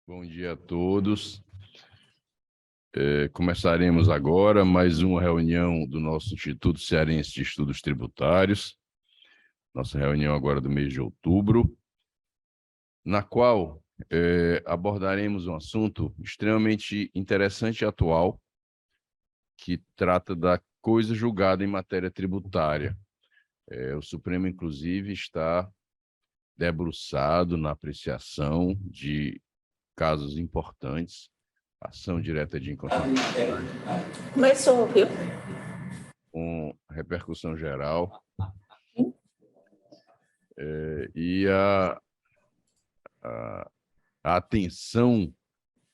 Bom dia a todos. Começaremos agora mais uma reunião do nosso Instituto Cearense de Estudos Tributários, nossa reunião agora do mês de outubro, na qual abordaremos um assunto extremamente interessante e atual, que trata da coisa julgada em matéria tributária. O Supremo, inclusive, está debruçado na apreciação de casos importantes, ação direta de inconstitucionalidade. Começou, viu? Com repercussão geral. E a atenção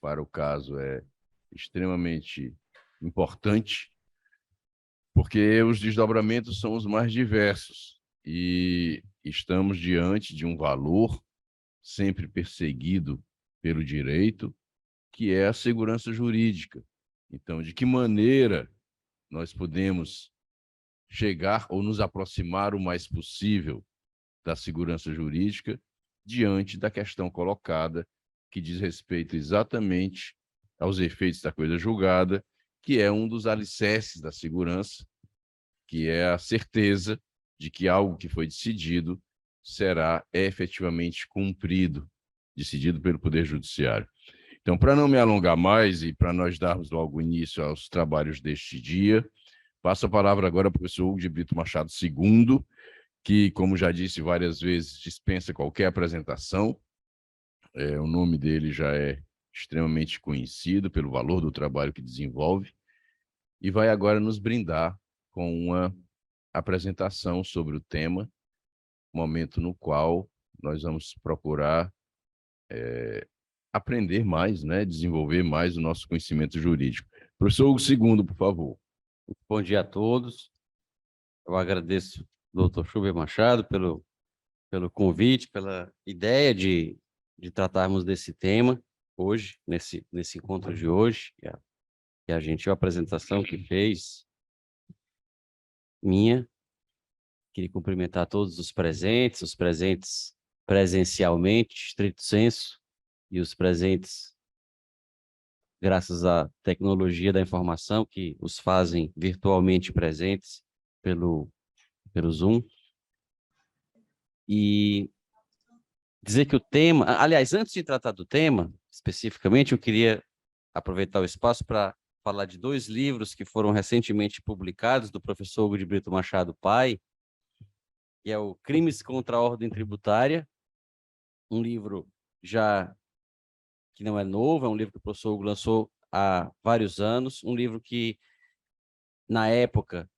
para o caso é extremamente importante, porque os desdobramentos são os mais diversos e estamos diante de um valor sempre perseguido pelo direito, que é a segurança jurídica. Então, de que maneira nós podemos chegar ou nos aproximar o mais possível da segurança jurídica diante da questão colocada, que diz respeito exatamente aos efeitos da coisa julgada, que é um dos alicerces da segurança, que é a certeza de que algo que foi decidido será efetivamente cumprido, decidido pelo Poder Judiciário. Então, para não me alongar mais e para nós darmos logo início aos trabalhos deste dia, passo a palavra agora ao professor Hugo de Brito Machado II, que, como já disse várias vezes, dispensa qualquer apresentação. O nome dele já é extremamente conhecido pelo valor do trabalho que desenvolve e vai agora nos brindar com uma apresentação sobre o tema, momento no qual nós vamos procurar aprender mais, desenvolver mais o nosso conhecimento jurídico. Professor Hugo II, por favor. Bom dia a todos. Eu agradeço ao Dr. Schubert Machado pelo convite, pela ideia de tratarmos desse tema hoje, nesse encontro de hoje, e a gentil apresentação que fez, minha. Queria cumprimentar todos os presentes presencialmente, estrito senso, e os presentes graças à tecnologia da informação que os fazem virtualmente presentes pelo Zoom. E dizer que o tema... Aliás, antes de tratar do tema, especificamente, eu queria aproveitar o espaço para falar de dois livros que foram recentemente publicados, do professor Hugo de Brito Machado Pai, que é o Crimes contra a Ordem Tributária, um livro já que não é novo, é um livro que o professor Hugo lançou há vários anos, um livro que, na época,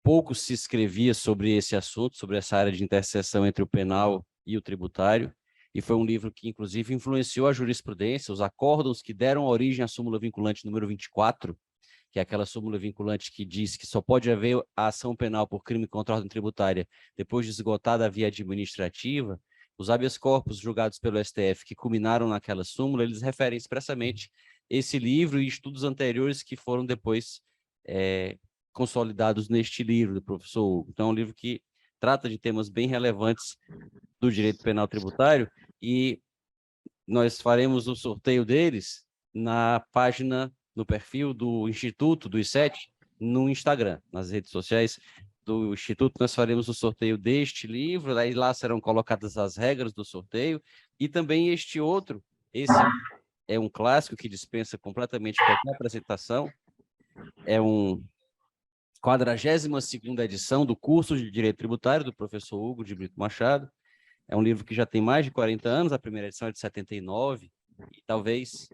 pouco se escrevia sobre esse assunto, sobre essa área de interseção entre o penal e o tributário, e foi um livro que, inclusive, influenciou a jurisprudência, os acórdãos que deram origem à súmula vinculante número 24, que é aquela súmula vinculante que diz que só pode haver a ação penal por crime contra a ordem tributária depois de esgotada a via administrativa. Os habeas corpus julgados pelo STF que culminaram naquela súmula, eles referem expressamente esse livro e estudos anteriores que foram depois consolidados neste livro do professor Hugo. Então, é um livro que trata de temas bem relevantes do direito penal tributário e nós faremos o sorteio deles na página, no perfil do Instituto, do I7, no Instagram, nas redes sociais do Instituto. Nós faremos o sorteio deste livro, aí lá serão colocadas as regras do sorteio, e também este outro, esse é um clássico que dispensa completamente qualquer apresentação, é um 42ª edição do curso de Direito Tributário do professor Hugo de Brito Machado. É um livro que já tem mais de 40 anos, a primeira edição é de 79, e talvez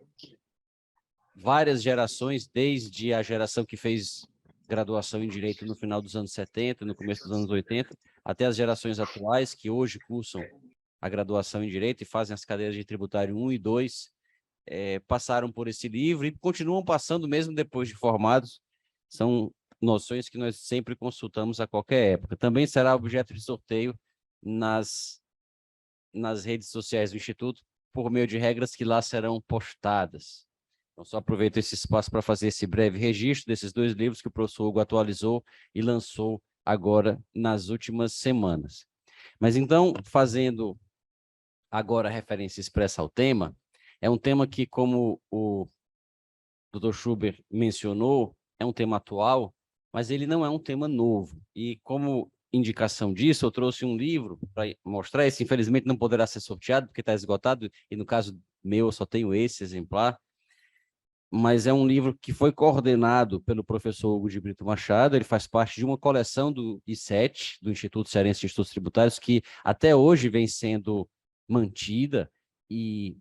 várias gerações, desde a geração que fez graduação em Direito no final dos anos 70, no começo dos anos 80, até as gerações atuais, que hoje cursam a graduação em Direito e fazem as cadeiras de Tributário 1 e 2, passaram por esse livro e continuam passando mesmo depois de formados. São noções que nós sempre consultamos a qualquer época. Também será objeto de sorteio nas redes sociais do Instituto, por meio de regras que lá serão postadas. Então, só aproveito esse espaço para fazer esse breve registro desses dois livros que o professor Hugo atualizou e lançou agora nas últimas semanas. Mas então, fazendo agora referência expressa ao tema, É um tema que, como o Dr. Schubert mencionou, é um tema atual, mas ele não é um tema novo. E como indicação disso, eu trouxe um livro para mostrar. Esse, infelizmente, não poderá ser sorteado, porque está esgotado, e no caso meu, eu só tenho esse exemplar. Mas é um livro que foi coordenado pelo professor Hugo de Brito Machado. Ele faz parte de uma coleção do I7, do Instituto Cearense de Estudos Tributários, que até hoje vem sendo mantida, e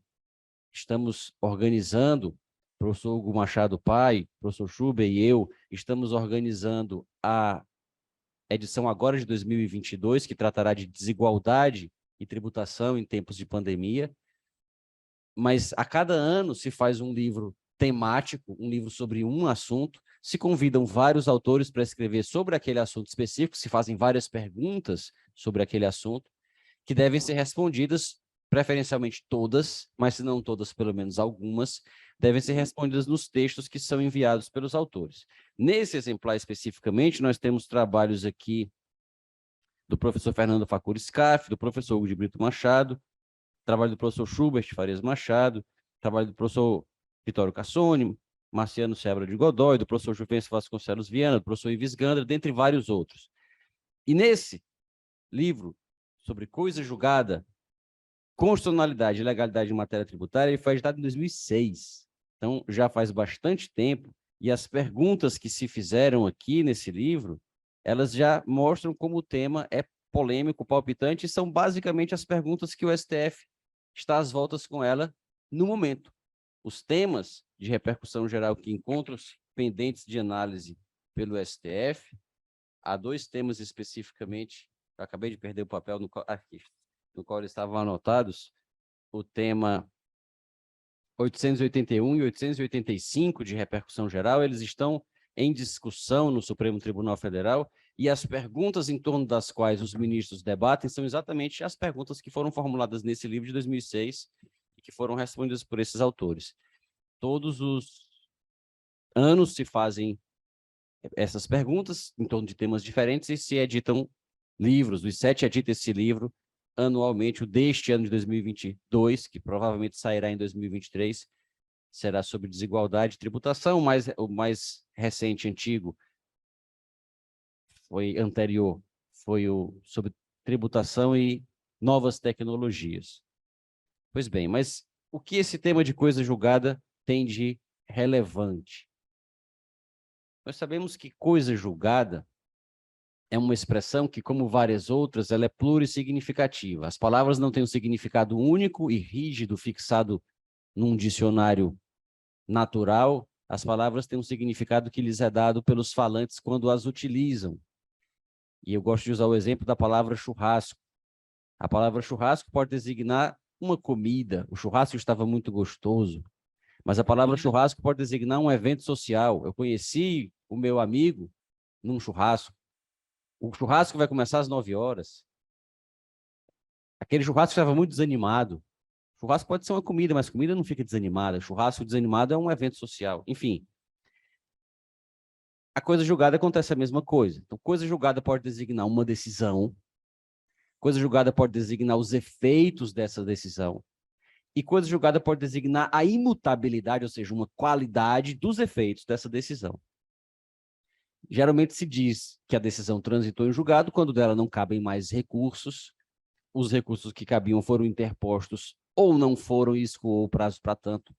estamos organizando, o professor Hugo Machado Pai, professor Schubert e eu, estamos organizando a edição agora de 2022, que tratará de desigualdade e tributação em tempos de pandemia. Mas a cada ano se faz um livro temático, um livro sobre um assunto, se convidam vários autores para escrever sobre aquele assunto específico, se fazem várias perguntas sobre aquele assunto, que devem ser respondidas, preferencialmente todas, mas se não todas, pelo menos algumas, devem ser respondidas nos textos que são enviados pelos autores. Nesse exemplar especificamente, nós temos trabalhos aqui do professor Fernando Facuri Scaff, do professor Hugo de Brito Machado, trabalho do professor Schubert Farias Machado, trabalho do professor Vitório Cassoni, Marciano Sebra de Godoy, do professor Juvencio Vasconcelos Viana, do professor Ives Gandra, dentre vários outros. E nesse livro sobre coisa julgada, constitucionalidade e legalidade em matéria tributária, ele foi editado em 2006. Então, já faz bastante tempo, e as perguntas que se fizeram aqui nesse livro, elas já mostram como o tema é polêmico, palpitante, e são basicamente as perguntas que o STF está às voltas com ela no momento. Os temas de repercussão geral que encontram-se pendentes de análise pelo STF, há dois temas especificamente, eu acabei de perder o papel aqui, no qual eles estavam anotados, o tema 881 e 885 de repercussão geral, eles estão em discussão no Supremo Tribunal Federal, e as perguntas em torno das quais os ministros debatem são exatamente as perguntas que foram formuladas nesse livro de 2006 e que foram respondidas por esses autores. Todos os anos se fazem essas perguntas em torno de temas diferentes e se editam livros. O I7 edita esse livro anualmente. O deste ano de 2022, que provavelmente sairá em 2023, será sobre desigualdade e tributação. O mais recente, antigo, foi anterior, foi o sobre tributação e novas tecnologias. Pois bem, mas o que esse tema de coisa julgada tem de relevante? Nós sabemos que coisa julgada é uma expressão que, como várias outras, ela é plurissignificativa. As palavras não têm um significado único e rígido fixado num dicionário natural. As palavras têm um significado que lhes é dado pelos falantes quando as utilizam. E eu gosto de usar o exemplo da palavra churrasco. A palavra churrasco pode designar uma comida. O churrasco estava muito gostoso. Mas a palavra churrasco pode designar um evento social. Eu conheci o meu amigo num churrasco. O churrasco vai começar às 9 horas. Aquele churrasco estava muito desanimado. Churrasco pode ser uma comida, mas comida não fica desanimada. Churrasco desanimado é um evento social. Enfim, a coisa julgada acontece a mesma coisa. Então, coisa julgada pode designar uma decisão. Coisa julgada pode designar os efeitos dessa decisão. E coisa julgada pode designar a imutabilidade, ou seja, uma qualidade dos efeitos dessa decisão. Geralmente se diz que a decisão transitou em julgado quando dela não cabem mais recursos, os recursos que cabiam foram interpostos ou não foram e escoou o prazo para tanto.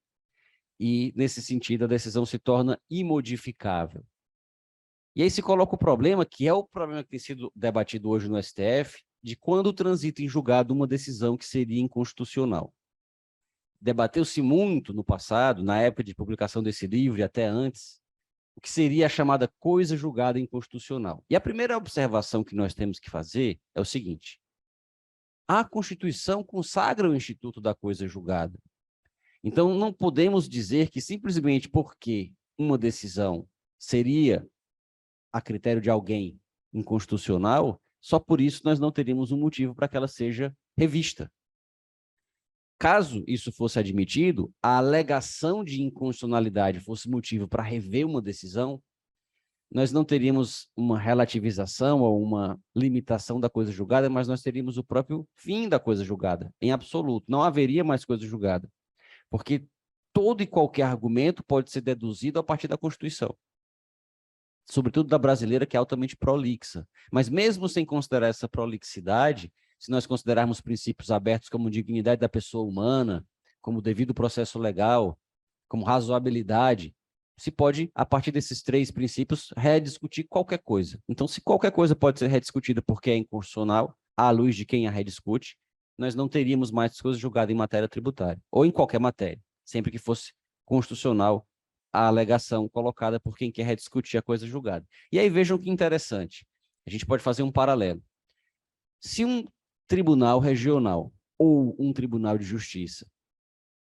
E, nesse sentido, a decisão se torna imodificável. E aí se coloca o problema, que é o problema que tem sido debatido hoje no STF, de quando transita em julgado uma decisão que seria inconstitucional. Debateu-se muito no passado, na época de publicação desse livro e até antes, o que seria a chamada coisa julgada inconstitucional. E a primeira observação que nós temos que fazer é o seguinte: a Constituição consagra o instituto da coisa julgada. Então, não podemos dizer que simplesmente porque uma decisão seria, a critério de alguém, inconstitucional, só por isso nós não teríamos um motivo para que ela seja revista. Caso isso fosse admitido, a alegação de inconstitucionalidade fosse motivo para rever uma decisão, nós não teríamos uma relativização ou uma limitação da coisa julgada, mas nós teríamos o próprio fim da coisa julgada, em absoluto. Não haveria mais coisa julgada. porque todo e qualquer argumento pode ser deduzido a partir da Constituição, sobretudo da brasileira, que é altamente prolixa. Mas mesmo sem considerar essa prolixidade, se nós considerarmos princípios abertos como dignidade da pessoa humana, como devido processo legal, como razoabilidade, se pode, a partir desses 3 princípios, rediscutir qualquer coisa. Então, se qualquer coisa pode ser rediscutida porque é inconstitucional, à luz de quem a rediscute, nós não teríamos mais coisas julgadas em matéria tributária, ou em qualquer matéria, sempre que fosse constitucional a alegação colocada por quem quer rediscutir a coisa julgada. E aí vejam que interessante, a gente pode fazer um paralelo. Se um tribunal regional ou um tribunal de justiça,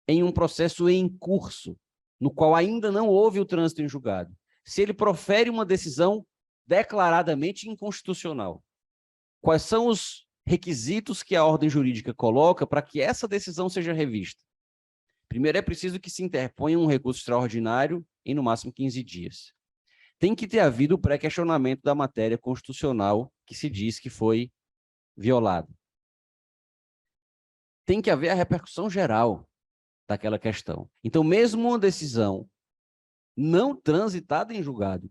em um processo em curso, no qual ainda não houve o trânsito em julgado, se ele profere uma decisão declaradamente inconstitucional, quais são os requisitos que a ordem jurídica coloca para que essa decisão seja revista? Primeiro, é preciso que se interponha um recurso extraordinário em, no máximo, 15 dias. Tem que ter havido o pré-questionamento da matéria constitucional que se diz que foi violada. Tem que haver a repercussão geral daquela questão. Então, mesmo uma decisão não transitada em julgado,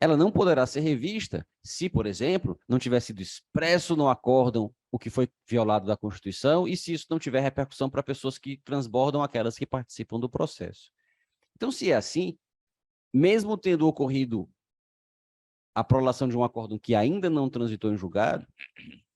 ela não poderá ser revista se, por exemplo, não tiver sido expresso no acórdão o que foi violado da Constituição e se isso não tiver repercussão para pessoas que transbordam aquelas que participam do processo. Então, se é assim, mesmo tendo ocorrido a prolação de um acórdão que ainda não transitou em julgado,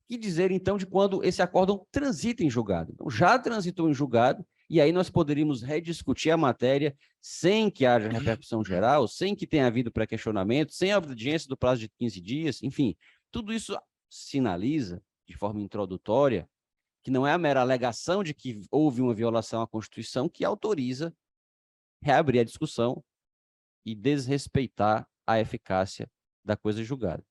que dizer, então, de quando esse acórdão transita em julgado? Então, já transitou em julgado, e aí nós poderíamos rediscutir a matéria sem que haja repercussão geral, sem que tenha havido pré-questionamento, sem a obediência do prazo de 15 dias, enfim, tudo isso sinaliza, de forma introdutória, que não é a mera alegação de que houve uma violação à Constituição que autoriza reabrir a discussão e desrespeitar a eficácia da coisa julgada.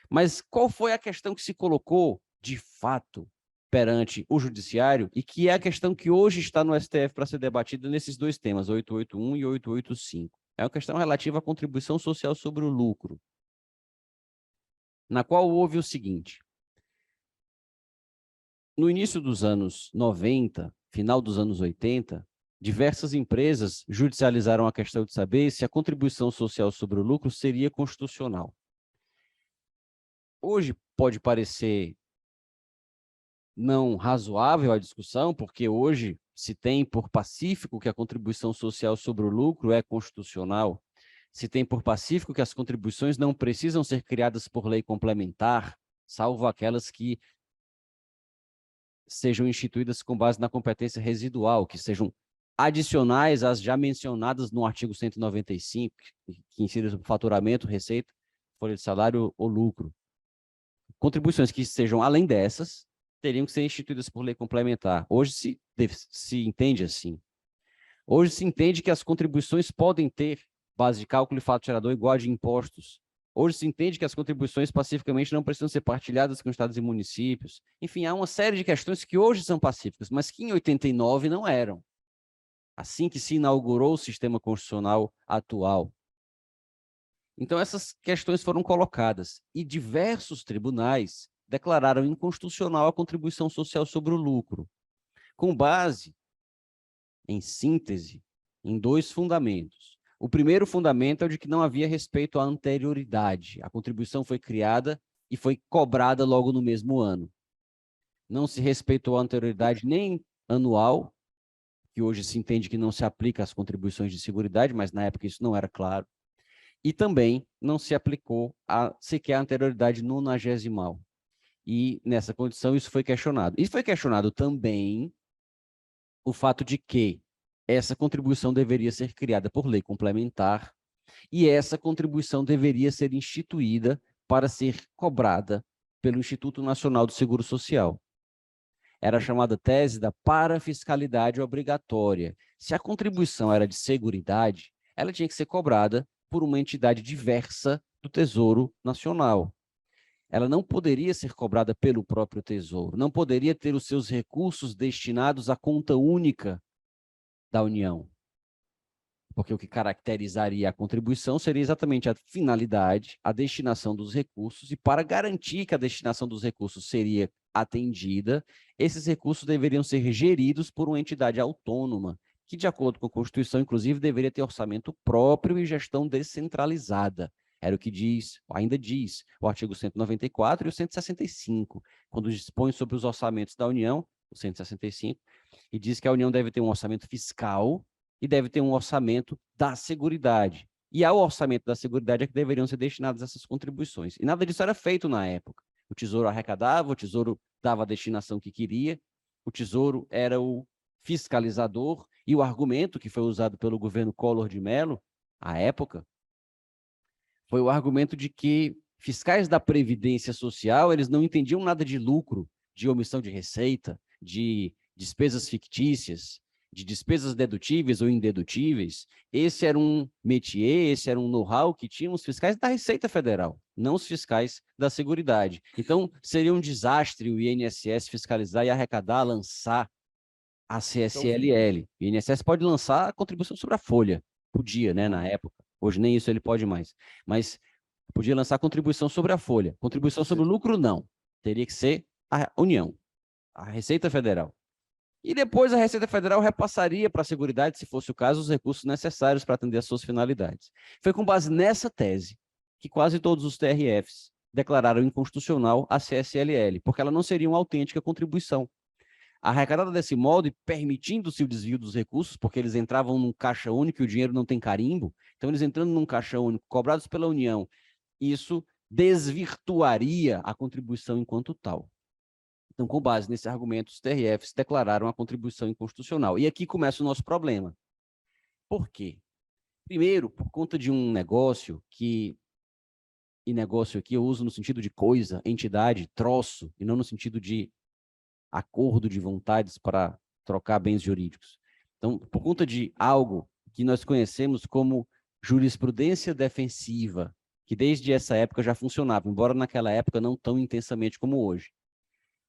Mas qual foi a questão que se colocou, de fato, perante o judiciário e que é a questão que hoje está no STF para ser debatida nesses 2 temas, 881 e 885? É uma questão relativa à contribuição social sobre o lucro, na qual houve o seguinte: no início dos anos 90, final dos anos 80, diversas empresas judicializaram a questão de saber se a contribuição social sobre o lucro seria constitucional. Hoje pode parecer não razoável a discussão, porque hoje se tem por pacífico que a contribuição social sobre o lucro é constitucional, se tem por pacífico que as contribuições não precisam ser criadas por lei complementar, salvo aquelas que sejam instituídas com base na competência residual, que sejam adicionais às já mencionadas no artigo 195, que incidem sobre faturamento, receita, folha de salário ou lucro. Contribuições que sejam além dessas teriam que ser instituídas por lei complementar. Hoje se entende assim. Hoje se entende que as contribuições podem ter base de cálculo e fato gerador igual a de impostos. Hoje se entende que as contribuições pacificamente não precisam ser partilhadas com estados e municípios. Enfim, há uma série de questões que hoje são pacíficas, mas que em 89 não eram. Assim que se inaugurou o sistema constitucional atual. Então, essas questões foram colocadas e diversos tribunais declararam inconstitucional a contribuição social sobre o lucro, com base, em síntese, em 2 fundamentos. O primeiro fundamento é o de que não havia respeito à anterioridade. A contribuição foi criada e foi cobrada logo no mesmo ano. Não se respeitou a anterioridade nem anual, que hoje se entende que não se aplica às contribuições de seguridade, mas na época isso não era claro. E também não se aplicou sequer a anterioridade nonagesimal. E, nessa condição, isso foi questionado. E foi questionado também o fato de que essa contribuição deveria ser criada por lei complementar e essa contribuição deveria ser instituída para ser cobrada pelo Instituto Nacional do Seguro Social. Era a chamada tese da parafiscalidade obrigatória. Se a contribuição era de seguridade, ela tinha que ser cobrada por uma entidade diversa do Tesouro Nacional. Ela não poderia ser cobrada pelo próprio Tesouro, não poderia ter os seus recursos destinados à conta única da União. Porque o que caracterizaria a contribuição seria exatamente a finalidade, a destinação dos recursos, e para garantir que a destinação dos recursos seria atendida, esses recursos deveriam ser geridos por uma entidade autônoma, que, de acordo com a Constituição, inclusive, deveria ter orçamento próprio e gestão descentralizada. Era o que diz, ainda diz, o artigo 194 e o 165, quando dispõe sobre os orçamentos da União, o 165, e diz que a União deve ter um orçamento fiscal e deve ter um orçamento da Seguridade. E ao orçamento da Seguridade é que deveriam ser destinadas essas contribuições. E nada disso era feito na época. O Tesouro arrecadava, o Tesouro dava a destinação que queria, o Tesouro era o fiscalizador, e o argumento que foi usado pelo governo Collor de Mello, à época, foi o argumento de que fiscais da Previdência Social, eles não entendiam nada de lucro, de omissão de receita, de despesas fictícias, de despesas dedutíveis ou indedutíveis. Esse era um métier, esse era um know-how que tinham os fiscais da Receita Federal, não os fiscais da Seguridade. Então, seria um desastre o INSS fiscalizar e arrecadar, lançar a CSLL. O INSS pode lançar a contribuição sobre a folha, podia, né, na época. Hoje nem isso ele pode mais. Mas podia lançar a contribuição sobre a folha. Contribuição sobre o lucro, não. Teria que ser a União, a Receita Federal. E depois a Receita Federal repassaria para a Seguridade, se fosse o caso, os recursos necessários para atender às suas finalidades. Foi com base nessa tese que quase todos os TRFs declararam inconstitucional a CSLL, porque ela não seria uma autêntica contribuição. Arrecadada desse modo e permitindo-se o desvio dos recursos, porque eles entravam num caixa único e o dinheiro não tem carimbo, então eles entrando num caixa único, cobrados pela União, isso desvirtuaria a contribuição enquanto tal. Então, com base nesse argumento, os TRFs declararam a contribuição inconstitucional. E aqui começa o nosso problema. Por quê? Primeiro, por conta de um negócio que, e negócio aqui eu uso no sentido de coisa, entidade, troço, e não no sentido de acordo de vontades para trocar bens jurídicos. Então, por conta de algo que nós conhecemos como jurisprudência defensiva, que desde essa época já funcionava, embora naquela época não tão intensamente como hoje.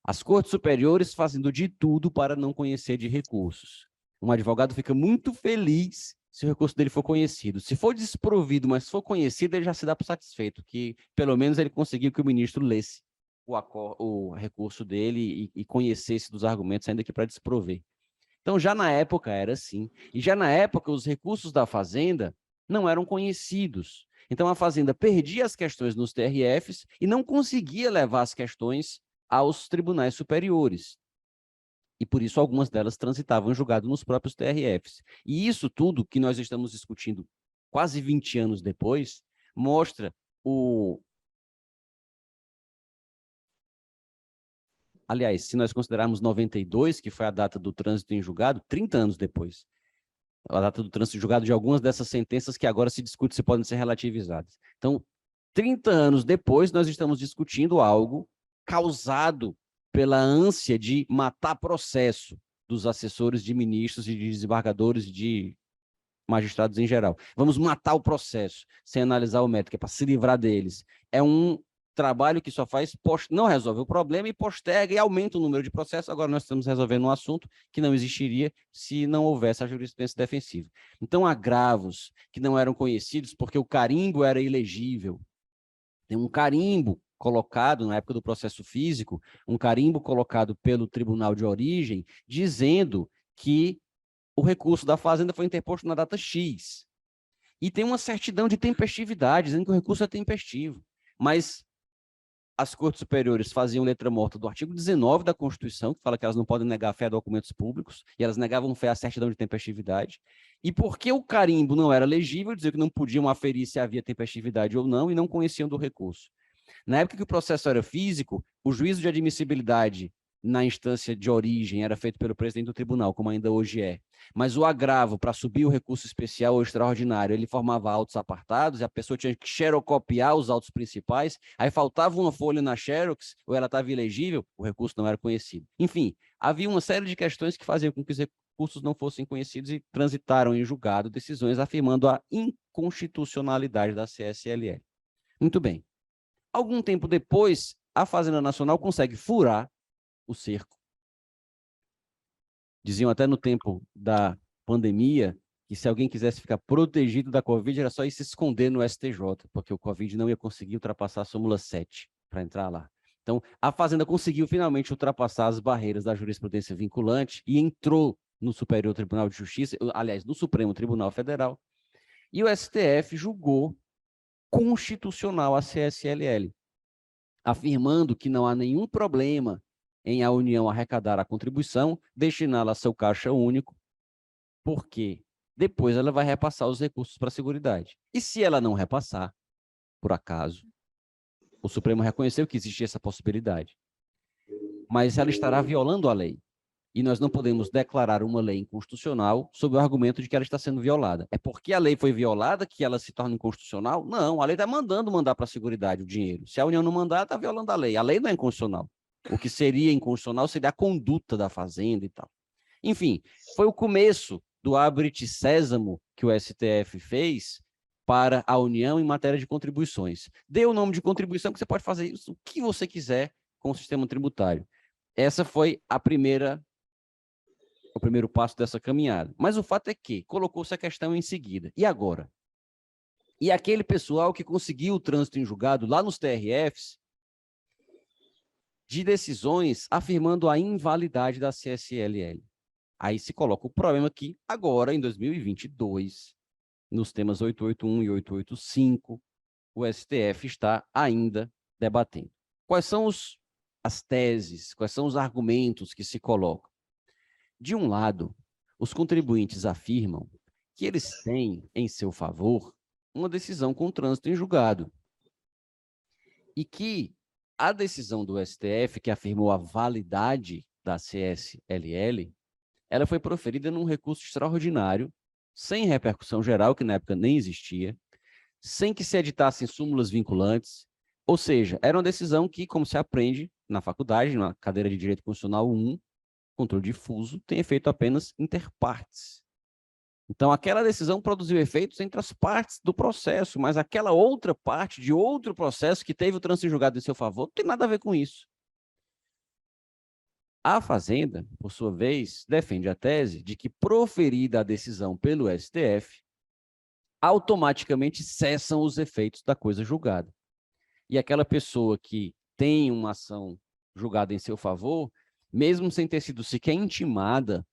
As cortes superiores fazendo de tudo para não conhecer de recursos. Um advogado fica muito feliz se o recurso dele for conhecido. Se for desprovido, mas for conhecido, ele já se dá por satisfeito, que pelo menos ele conseguiu que o ministro lesse o recurso dele e conhecesse dos argumentos, ainda que para desprover. Então, já na época era assim. E já na época, os recursos da Fazenda não eram conhecidos. Então, a Fazenda perdia as questões nos TRFs e não conseguia levar as questões aos tribunais superiores. E, por isso, algumas delas transitavam em julgado nos próprios TRFs. E isso tudo que nós estamos discutindo quase 20 anos depois, mostra o... Aliás, se nós considerarmos 92, que foi a data do trânsito em julgado, 30 anos depois, a data do trânsito em julgado de algumas dessas sentenças que agora se discute se podem ser relativizadas. Então, 30 anos depois, nós estamos discutindo algo causado pela ânsia de matar processo dos assessores de ministros e de desembargadores e de magistrados em geral. Vamos matar o processo, sem analisar o método, que é para se livrar deles. É um trabalho que só faz, não resolve o problema e posterga e aumenta o número de processos. Agora nós estamos resolvendo um assunto que não existiria se não houvesse a jurisprudência defensiva. Então, agravos que não eram conhecidos porque o carimbo era ilegível. Tem um carimbo colocado, na época do processo físico, um carimbo colocado pelo tribunal de origem, dizendo que o recurso da Fazenda foi interposto na data X. E tem uma certidão de tempestividade, dizendo que o recurso é tempestivo. Mas as cortes superiores faziam letra morta do artigo 19 da Constituição, que fala que elas não podem negar fé a documentos públicos, e elas negavam fé à certidão de tempestividade. E porque o carimbo não era legível, dizer que não podiam aferir se havia tempestividade ou não, e não conheciam do recurso. Na época que o processo era físico, o juízo de admissibilidade na instância de origem era feito pelo presidente do tribunal, como ainda hoje é. Mas o agravo para subir o recurso especial ou extraordinário, ele formava autos apartados e a pessoa tinha que xerocopiar os autos principais, aí faltava uma folha na xerox, ou ela estava ilegível, o recurso não era conhecido. Enfim, havia uma série de questões que faziam com que os recursos não fossem conhecidos e transitaram em julgado decisões afirmando a inconstitucionalidade da CSLL. Muito bem. Algum tempo depois, a Fazenda Nacional consegue furar o cerco. Diziam até no tempo da pandemia que se alguém quisesse ficar protegido da Covid, era só ir se esconder no STJ, porque o Covid não ia conseguir ultrapassar a súmula 7 para entrar lá. Então, a Fazenda conseguiu finalmente ultrapassar as barreiras da jurisprudência vinculante e entrou no Superior Tribunal de Justiça, aliás, no Supremo Tribunal Federal, e o STF julgou constitucional a CSLL, afirmando que não há nenhum problema em a União arrecadar a contribuição, destiná-la a seu caixa único, porque depois ela vai repassar os recursos para a Seguridade. E se ela não repassar, por acaso, o Supremo reconheceu que existia essa possibilidade, mas ela estará violando a lei. E nós não podemos declarar uma lei inconstitucional sob o argumento de que ela está sendo violada. É porque a lei foi violada que ela se torna inconstitucional? Não, a lei está mandar para a Seguridade o dinheiro. Se a União não mandar, está violando a lei. A lei não é inconstitucional. O que seria inconstitucional seria a conduta da Fazenda e tal. Enfim, foi o começo do abrite sésamo que o STF fez para a União em matéria de contribuições. Dê o nome de contribuição que você pode fazer isso, o que você quiser com o sistema tributário. Essa foi o primeiro passo dessa caminhada. Mas o fato é que colocou-se a questão em seguida. E agora? E aquele pessoal que conseguiu o trânsito em julgado lá nos TRFs de decisões afirmando a invalidade da CSLL. Aí se coloca o problema que agora, em 2022, nos temas 881 e 885, o STF está ainda debatendo. Quais são as teses, quais são os argumentos que se colocam? De um lado, os contribuintes afirmam que eles têm em seu favor uma decisão com trânsito em julgado e que a decisão do STF, que afirmou a validade da CSLL, ela foi proferida num recurso extraordinário, sem repercussão geral, que na época nem existia, sem que se editassem súmulas vinculantes, ou seja, era uma decisão que, como se aprende na faculdade, na cadeira de Direito Constitucional 1, controle difuso, tem efeito apenas inter partes. Então, aquela decisão produziu efeitos entre as partes do processo, mas aquela outra parte de outro processo que teve o trânsito em julgado em seu favor não tem nada a ver com isso. A Fazenda, por sua vez, defende a tese de que, proferida a decisão pelo STF, automaticamente cessam os efeitos da coisa julgada. E aquela pessoa que tem uma ação julgada em seu favor, mesmo sem ter sido sequer intimada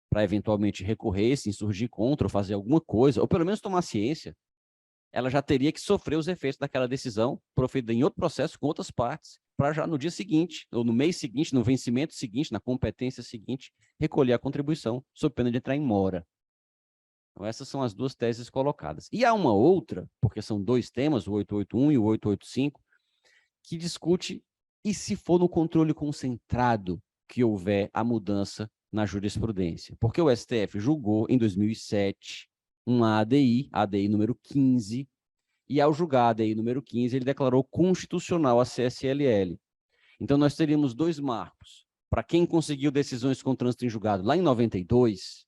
para eventualmente recorrer, se insurgir contra, ou fazer alguma coisa, ou pelo menos tomar ciência, ela já teria que sofrer os efeitos daquela decisão proferida em outro processo com outras partes, para já no dia seguinte, ou no mês seguinte, no vencimento seguinte, na competência seguinte, recolher a contribuição, sob pena de entrar em mora. Então, essas são as duas teses colocadas. E há uma outra, porque são dois temas, o 881 e o 885, que discute e se for no controle concentrado que houver a mudança na jurisprudência. Porque o STF julgou, em 2007, uma ADI número 15, e ao julgar a ADI número 15, ele declarou constitucional a CSLL. Então, nós teríamos dois marcos. Para quem conseguiu decisões com trânsito em julgado lá em 92,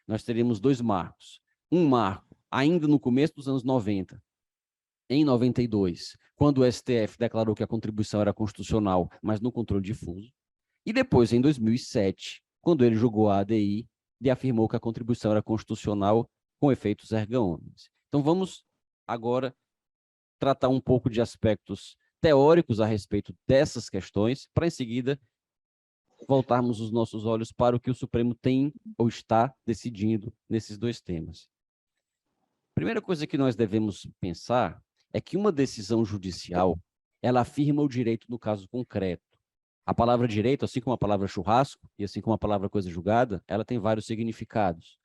nós teríamos dois marcos. Um marco, ainda no começo dos anos 90, em 92, quando o STF declarou que a contribuição era constitucional, mas no controle difuso. E depois, em 2007, quando ele julgou a ADI e afirmou que a contribuição era constitucional com efeitos erga omnes. Então, vamos agora tratar um pouco de aspectos teóricos a respeito dessas questões, para em seguida voltarmos os nossos olhos para o que o Supremo tem ou está decidindo nesses dois temas. A primeira coisa que nós devemos pensar é que uma decisão judicial, ela afirma o direito no caso concreto. A palavra direito, assim como a palavra churrasco, e assim como a palavra coisa julgada, ela tem vários significados.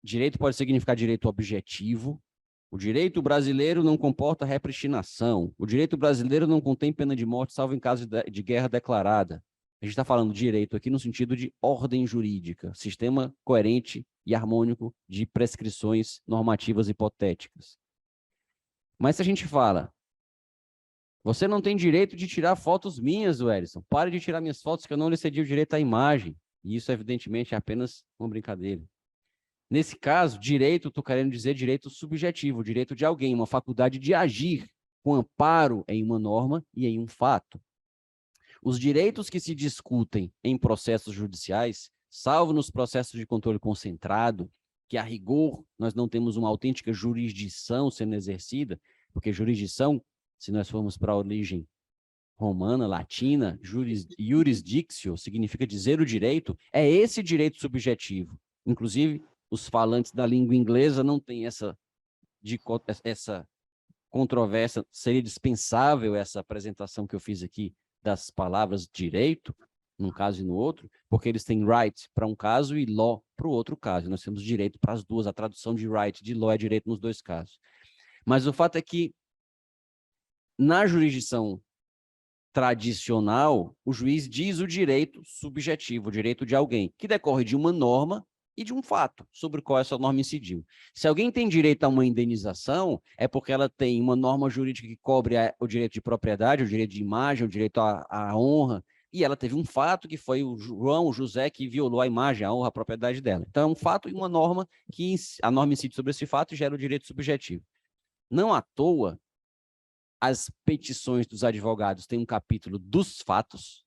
Direito pode significar direito objetivo. O direito brasileiro não comporta repristinação. O direito brasileiro não contém pena de morte, salvo em caso de guerra declarada. A gente está falando de direito aqui no sentido de ordem jurídica, sistema coerente e harmônico de prescrições normativas hipotéticas. Mas se a gente fala, você não tem direito de tirar fotos minhas, Wellington. Pare de tirar minhas fotos que eu não lhe cedi o direito à imagem. E isso, evidentemente, é apenas uma brincadeira. Nesse caso, direito, estou querendo dizer direito subjetivo, direito de alguém, uma faculdade de agir com amparo em uma norma e em um fato. Os direitos que se discutem em processos judiciais, salvo nos processos de controle concentrado, que a rigor nós não temos uma autêntica jurisdição sendo exercida, porque jurisdição, se nós formos para a origem romana, latina, jurisdictio, significa dizer o direito, é esse direito subjetivo. Inclusive, os falantes da língua inglesa não têm essa controvérsia, seria dispensável essa apresentação que eu fiz aqui das palavras direito, num caso e no outro, porque eles têm right para um caso e law para o outro caso. Nós temos direito para as duas, a tradução de right, de law é direito nos dois casos. Mas o fato é que, na jurisdição tradicional, o juiz diz o direito subjetivo, o direito de alguém, que decorre de uma norma e de um fato sobre o qual essa norma incidiu. Se alguém tem direito a uma indenização, é porque ela tem uma norma jurídica que cobre o direito de propriedade, o direito de imagem, o direito à honra, e ela teve um fato que foi o José, que violou a imagem, a honra, a propriedade dela. Então, é um fato e uma norma que a norma incide sobre esse fato e gera o direito subjetivo. Não à toa, as petições dos advogados têm um capítulo dos fatos,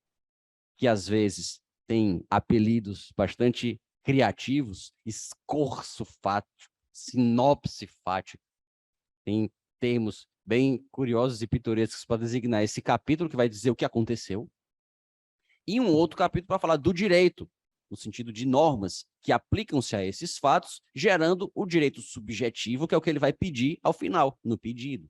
que às vezes tem apelidos bastante criativos, escorço fático, sinopse fático. Tem termos bem curiosos e pitorescos para designar esse capítulo que vai dizer o que aconteceu. E um outro capítulo para falar do direito, no sentido de normas que aplicam-se a esses fatos, gerando o direito subjetivo, que é o que ele vai pedir ao final, no pedido.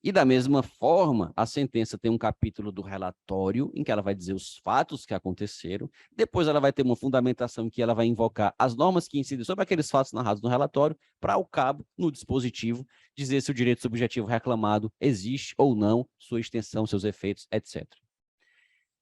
E da mesma forma, a sentença tem um capítulo do relatório, em que ela vai dizer os fatos que aconteceram, depois ela vai ter uma fundamentação em que ela vai invocar as normas que incidem sobre aqueles fatos narrados no relatório, para ao cabo, no dispositivo, dizer se o direito subjetivo reclamado existe ou não, sua extensão, seus efeitos, etc.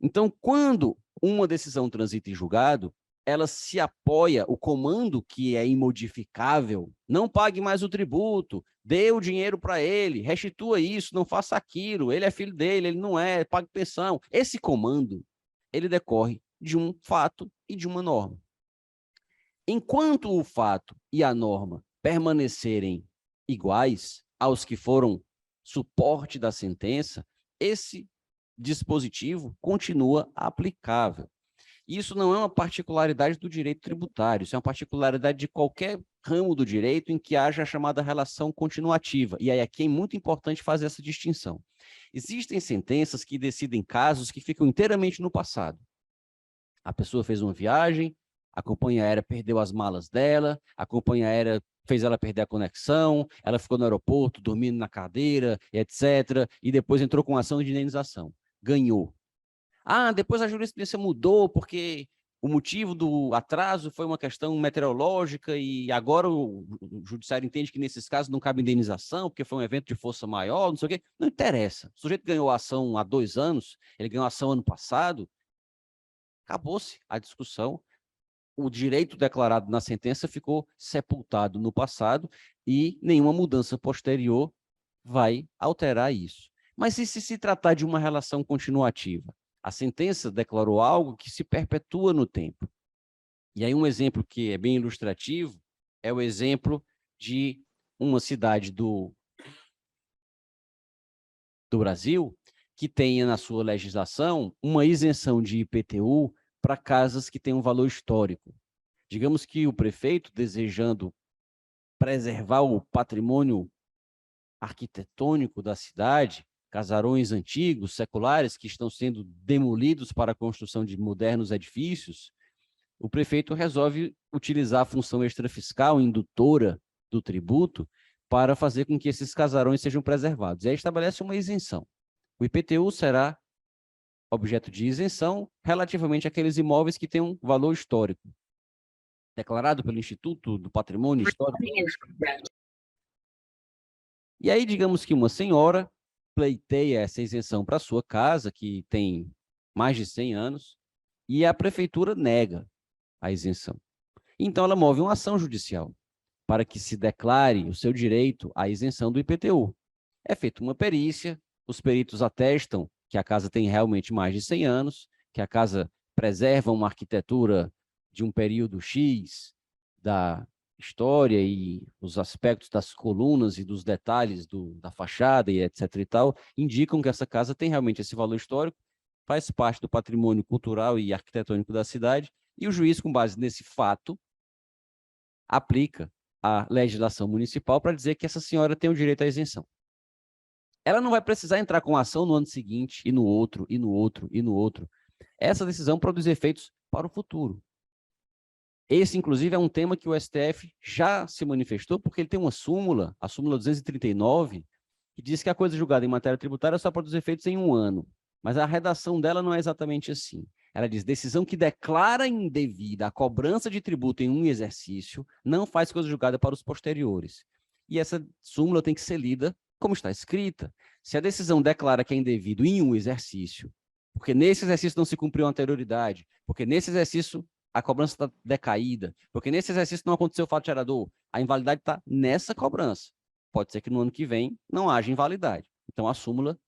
Então, quando uma decisão transita em julgado, ela se apoia, o comando que é imodificável, não pague mais o tributo, dê o dinheiro para ele, restitua isso, não faça aquilo, ele é filho dele, ele não é, pague pensão. Esse comando, ele decorre de um fato e de uma norma. Enquanto o fato e a norma permanecerem iguais aos que foram suporte da sentença, esse dispositivo continua aplicável. Isso não é uma particularidade do direito tributário, isso é uma particularidade de qualquer ramo do direito em que haja a chamada relação continuativa. E aí aqui é muito importante fazer essa distinção. Existem sentenças que decidem casos que ficam inteiramente no passado. A pessoa fez uma viagem, a companhia aérea perdeu as malas dela, a companhia aérea fez ela perder a conexão, ela ficou no aeroporto dormindo na cadeira, etc. E depois entrou com ação de indenização. Ganhou. Ah, depois a jurisprudência mudou porque o motivo do atraso foi uma questão meteorológica e agora o judiciário entende que nesses casos não cabe indenização porque foi um evento de força maior, não sei o quê. Não interessa. O sujeito ganhou a ação há 2 anos, ele ganhou a ação ano passado, acabou-se a discussão. O direito declarado na sentença ficou sepultado no passado e nenhuma mudança posterior vai alterar isso. Mas e se tratar de uma relação continuativa? A sentença declarou algo que se perpetua no tempo. E aí um exemplo que é bem ilustrativo é o exemplo de uma cidade do Brasil que tenha na sua legislação uma isenção de IPTU para casas que têm um valor histórico. Digamos que o prefeito, desejando preservar o patrimônio arquitetônico da cidade, casarões antigos, seculares, que estão sendo demolidos para a construção de modernos edifícios, o prefeito resolve utilizar a função extrafiscal indutora do tributo para fazer com que esses casarões sejam preservados. E aí estabelece uma isenção. O IPTU será objeto de isenção relativamente àqueles imóveis que têm um valor histórico, declarado pelo Instituto do Patrimônio Histórico. E aí, digamos que uma senhora pleiteia essa isenção para sua casa, que tem mais de 100 anos, e a prefeitura nega a isenção. Então, ela move uma ação judicial para que se declare o seu direito à isenção do IPTU. É feita uma perícia, os peritos atestam que a casa tem realmente mais de 100 anos, que a casa preserva uma arquitetura de um período X da história e os aspectos das colunas e dos detalhes da fachada e etc. e tal, indicam que essa casa tem realmente esse valor histórico, faz parte do patrimônio cultural e arquitetônico da cidade, e o juiz, com base nesse fato, aplica a legislação municipal para dizer que essa senhora tem o direito à isenção. ela não vai precisar entrar com ação no ano seguinte, e no outro, e no outro, e no outro. Essa decisão produz efeitos para o futuro. Esse, inclusive, é um tema que o STF já se manifestou, porque ele tem uma súmula, a súmula 239, que diz que a coisa julgada em matéria tributária só produz efeitos em 1 ano. Mas a redação dela não é exatamente assim. Ela diz, decisão que declara indevida a cobrança de tributo em um exercício não faz coisa julgada para os posteriores. E essa súmula tem que ser lida como está escrita. Se a decisão declara que é indevido em um exercício, porque nesse exercício não se cumpriu a anterioridade, porque nesse exercício a cobrança está decaída, porque nesse exercício não aconteceu o fato gerador, a invalidade está nessa cobrança. Pode ser que no ano que vem não haja invalidade. Então, a súmula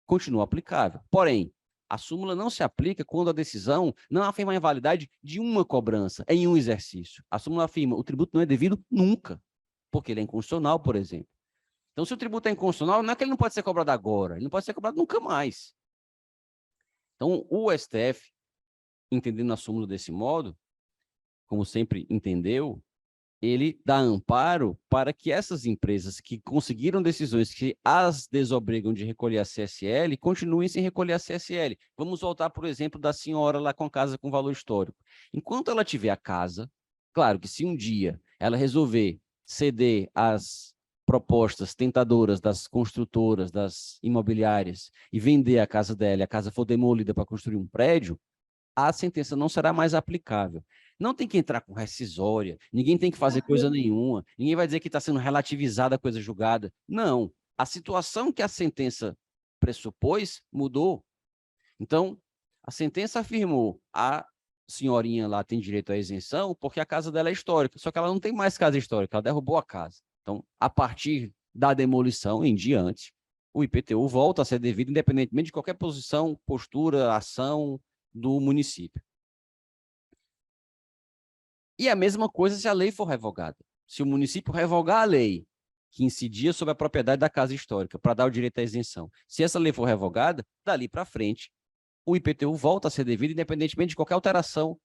continua aplicável. Porém, a súmula não se aplica quando a decisão não afirma a invalidade de uma cobrança em um exercício. A súmula afirma o tributo não é devido nunca, porque ele é inconstitucional, por exemplo. Então, se o tributo é inconstitucional, não é que ele não pode ser cobrado agora, ele não pode ser cobrado nunca mais. Então, o STF, entendendo a súmula desse modo, como sempre entendeu, ele dá amparo para que essas empresas que conseguiram decisões que as desobrigam de recolher a CSL continuem sem recolher a CSL. Vamos voltar, por exemplo, da senhora lá com a casa com valor histórico. Enquanto ela tiver a casa, claro que se um dia ela resolver ceder às propostas tentadoras das construtoras, das imobiliárias, e vender a casa dela, e a casa for demolida para construir um prédio, a sentença não será mais aplicável. Não tem que entrar com rescisória, ninguém tem que fazer coisa nenhuma, ninguém vai dizer que está sendo relativizada a coisa julgada. Não. A situação que a sentença pressupôs mudou. Então, a sentença afirmou a senhorinha lá tem direito à isenção porque a casa dela é histórica, só que ela não tem mais casa histórica, ela derrubou a casa. Então, a partir da demolição em diante, o IPTU volta a ser devido independentemente de qualquer posição, postura, ação do município. E a mesma coisa se a lei for revogada. Se o município revogar a lei que incidia sobre a propriedade da casa histórica para dar o direito à isenção, se essa lei for revogada, dali para frente, o IPTU volta a ser devido independentemente de qualquer alteração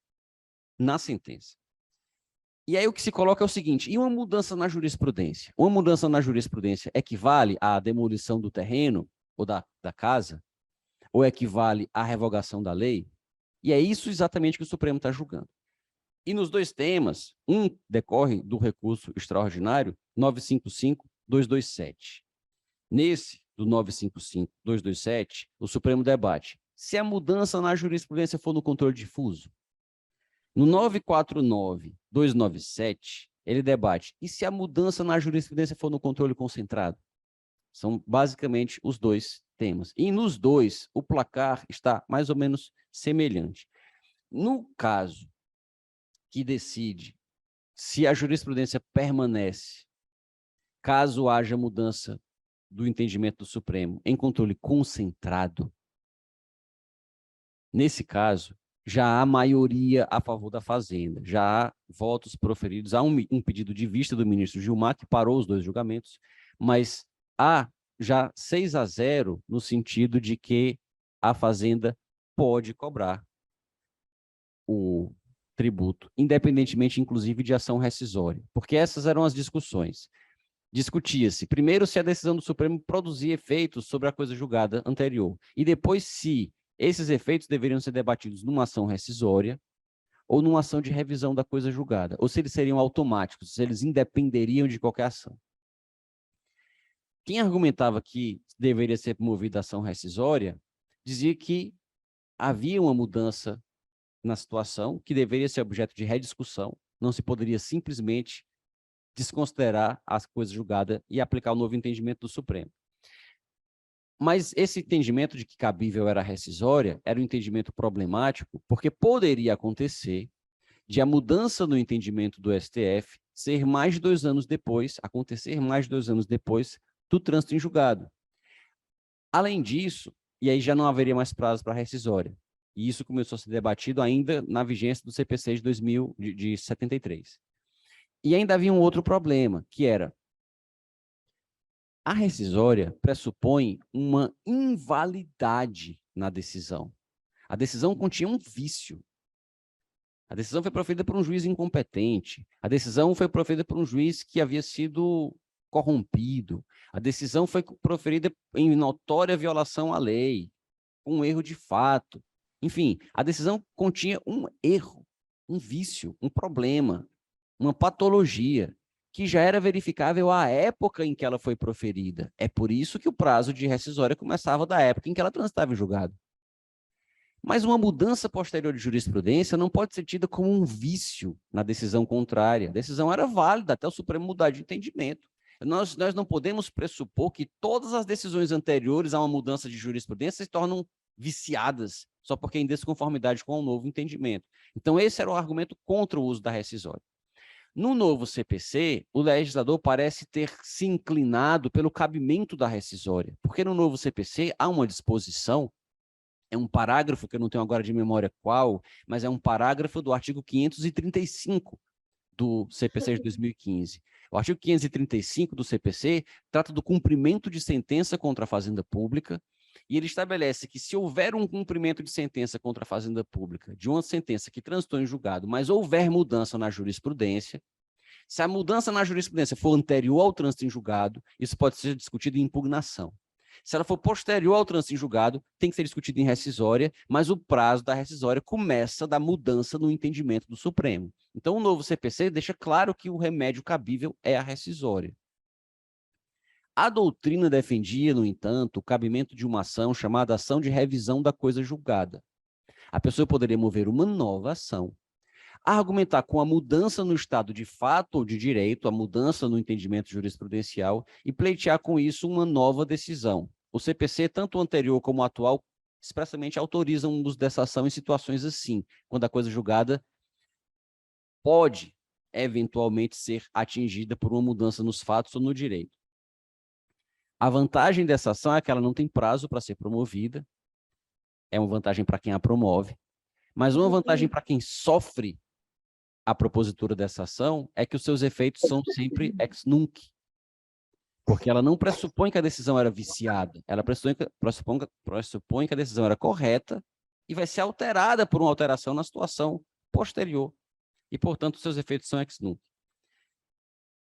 na sentença. E aí o que se coloca é o seguinte, e uma mudança na jurisprudência? Uma mudança na jurisprudência equivale à demolição do terreno ou da casa? Ou equivale à revogação da lei? E é isso exatamente que o Supremo está julgando. E nos dois temas, um decorre do recurso extraordinário 955-227. Nesse, do 955-227, o Supremo debate se a mudança na jurisprudência for no controle difuso. No 949-297, ele debate e se a mudança na jurisprudência for no controle concentrado. São basicamente os dois temas. E nos dois, o placar está mais ou menos semelhante. No caso que decide se a jurisprudência permanece, caso haja mudança do entendimento do Supremo em controle concentrado, nesse caso, já há maioria a favor da Fazenda, já há votos proferidos, há um pedido de vista do ministro Gilmar, que parou os dois julgamentos, mas há já 6-0 no sentido de que a Fazenda pode cobrar o tributo, independentemente, inclusive, de ação rescisória, porque essas eram as discussões. Discutia-se, primeiro, se a decisão do Supremo produzia efeitos sobre a coisa julgada anterior, e depois se esses efeitos deveriam ser debatidos numa ação rescisória ou numa ação de revisão da coisa julgada, ou se eles seriam automáticos, se eles independeriam de qualquer ação. Quem argumentava que deveria ser movida a ação rescisória, dizia que havia uma mudança na situação que deveria ser objeto de rediscussão, não se poderia simplesmente desconsiderar as coisas julgadas e aplicar o novo entendimento do Supremo. Mas esse entendimento de que cabível era rescisória era um entendimento problemático, porque poderia acontecer de a mudança no entendimento do STF ser mais de 2 anos depois, acontecer mais de 2 anos depois do trânsito em julgado. Além disso, e aí já não haveria mais prazo para rescisória, e isso começou a ser debatido ainda na vigência do CPC de 73. E ainda havia um outro problema, que era a rescisória pressupõe uma invalidade na decisão. A decisão continha um vício. A decisão foi proferida por um juiz incompetente. A decisão foi proferida por um juiz que havia sido corrompido. A decisão foi proferida em notória violação à lei, um erro de fato. Enfim, a decisão continha um erro, um vício, um problema, uma patologia, que já era verificável à época em que ela foi proferida. É por isso que o prazo de rescisória começava da época em que ela transitava em julgado. Mas uma mudança posterior de jurisprudência não pode ser tida como um vício na decisão contrária. A decisão era válida até o Supremo mudar de entendimento. Nós não podemos pressupor que todas as decisões anteriores a uma mudança de jurisprudência se tornam viciadas, só porque em desconformidade com o novo entendimento. Então, esse era o argumento contra o uso da rescisória. No novo CPC, o legislador parece ter se inclinado pelo cabimento da rescisória, porque no novo CPC há uma disposição, é um parágrafo, que eu não tenho agora de memória qual, mas é um parágrafo do artigo 535 do CPC de 2015. O artigo 535 do CPC trata do cumprimento de sentença contra a fazenda pública, e ele estabelece que se houver um cumprimento de sentença contra a fazenda pública, de uma sentença que transitou em julgado, mas houver mudança na jurisprudência, se a mudança na jurisprudência for anterior ao trânsito em julgado, isso pode ser discutido em impugnação. Se ela for posterior ao trânsito em julgado, tem que ser discutido em rescisória, mas o prazo da rescisória começa da mudança no entendimento do Supremo. Então, o novo CPC deixa claro que o remédio cabível é a rescisória. A doutrina defendia, no entanto, o cabimento de uma ação chamada ação de revisão da coisa julgada. A pessoa poderia mover uma nova ação, argumentar com a mudança no estado de fato ou de direito, a mudança no entendimento jurisprudencial, e pleitear com isso uma nova decisão. O CPC, tanto o anterior como o atual, expressamente autorizam o uso dessa ação em situações assim, quando a coisa julgada pode, eventualmente, ser atingida por uma mudança nos fatos ou no direito. A vantagem dessa ação é que ela não tem prazo para ser promovida, é uma vantagem para quem a promove, mas uma vantagem para quem sofre a propositura dessa ação é que os seus efeitos são sempre ex nunc, porque ela não pressupõe que a decisão era viciada, ela pressupõe que a decisão era correta e vai ser alterada por uma alteração na situação posterior, e, portanto, os seus efeitos são ex nunc.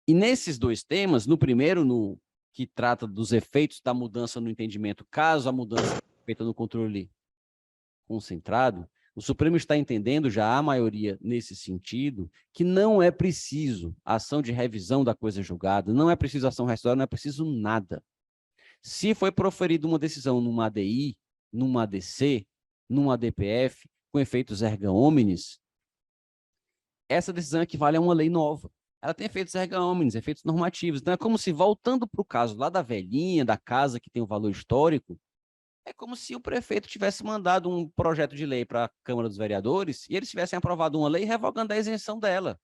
E nesses dois temas, no primeiro, que trata dos efeitos da mudança no entendimento, caso a mudança seja feita no controle concentrado, o Supremo está entendendo, já há maioria nesse sentido, que não é preciso ação de revisão da coisa julgada, não é preciso ação rescisória, não é preciso nada. Se foi proferida uma decisão numa ADI, numa ADC, numa ADPF, com efeitos erga omnes, essa decisão equivale a uma lei nova. Ela tem efeitos erga omnes, efeitos normativos. Então, é como se, voltando para o caso lá da velhinha, da casa que tem o valor histórico, é como se o prefeito tivesse mandado um projeto de lei para a Câmara dos Vereadores e eles tivessem aprovado uma lei revogando a isenção dela.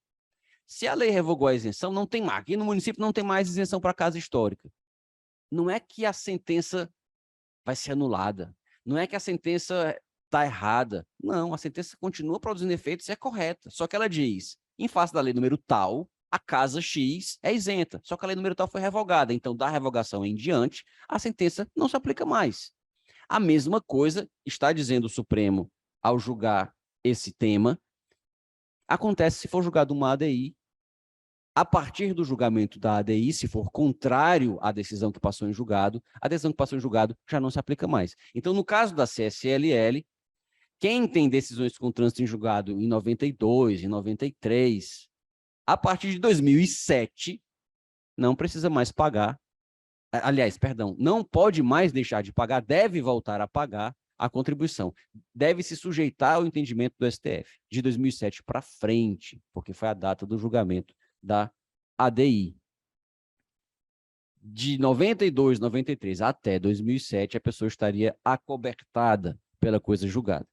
Se a lei revogou a isenção, não tem mais. Aqui no município não tem mais isenção para casa histórica. Não é que a sentença vai ser anulada. Não é que a sentença está errada. Não, a sentença continua produzindo efeitos e é correta. Só que ela diz, em face da lei número tal, a casa X é isenta. Só que a lei número tal foi revogada. Então, da revogação em diante, a sentença não se aplica mais. A mesma coisa está dizendo o Supremo ao julgar esse tema, acontece se for julgado uma ADI. A partir do julgamento da ADI, se for contrário à decisão que passou em julgado, a decisão que passou em julgado já não se aplica mais. Então, no caso da CSLL, quem tem decisões com trânsito em julgado em 92, em 93, a partir de 2007, não precisa mais pagar. Aliás, perdão, não pode mais deixar de pagar, deve voltar a pagar a contribuição. Deve se sujeitar ao entendimento do STF, de 2007 para frente, porque foi a data do julgamento da ADI. De 92, 93 até 2007, a pessoa estaria acobertada pela coisa julgada.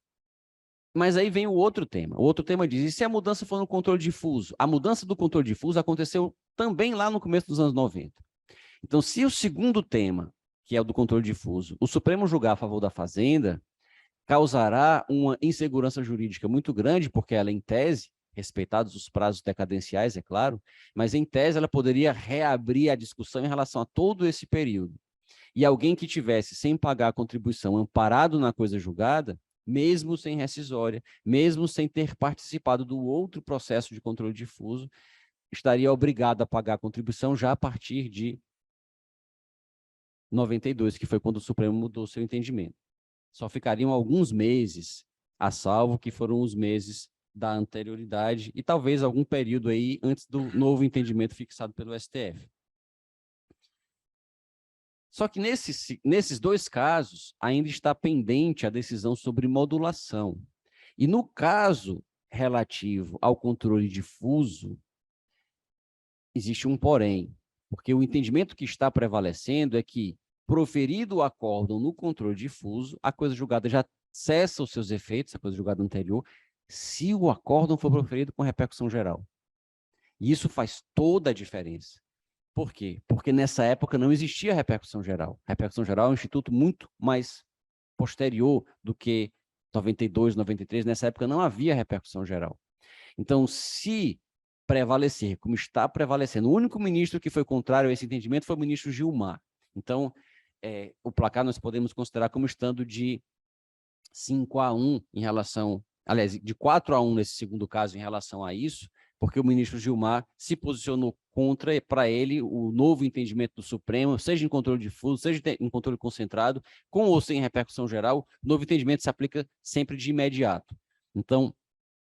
Mas aí vem o outro tema. O outro tema diz, e se a mudança for no controle difuso? A mudança do controle difuso aconteceu também lá no começo dos anos 90. Então, se o segundo tema, que é o do controle difuso, o Supremo julgar a favor da Fazenda, causará uma insegurança jurídica muito grande, porque ela, em tese, respeitados os prazos decadenciais, é claro, mas em tese ela poderia reabrir a discussão em relação a todo esse período. E alguém que tivesse sem pagar a contribuição amparado na coisa julgada, mesmo sem rescisória, mesmo sem ter participado do outro processo de controle difuso, estaria obrigado a pagar a contribuição já a partir de 92, que foi quando o Supremo mudou seu entendimento. Só ficariam alguns meses a salvo, que foram os meses da anterioridade e talvez algum período aí antes do novo entendimento fixado pelo STF. Só que nesses dois casos, ainda está pendente a decisão sobre modulação. E no caso relativo ao controle difuso, existe um porém, porque o entendimento que está prevalecendo é que, proferido o acórdão no controle difuso, a coisa julgada já cessa os seus efeitos, a coisa julgada anterior, se o acórdão for proferido com repercussão geral. E isso faz toda a diferença. Por quê? Porque nessa época não existia repercussão geral. A repercussão geral é um instituto muito mais posterior do que 92, 93. Nessa época não havia repercussão geral. Então, se prevalecer, como está prevalecendo, o único ministro que foi contrário a esse entendimento foi o ministro Gilmar. Então, o placar nós podemos considerar como estando de 5-1 em relação, aliás, de 4-1 nesse segundo caso em relação a isso, porque o ministro Gilmar se posicionou contra, para ele, o novo entendimento do Supremo, seja em controle difuso, seja em controle concentrado, com ou sem repercussão geral, o novo entendimento se aplica sempre de imediato. Então,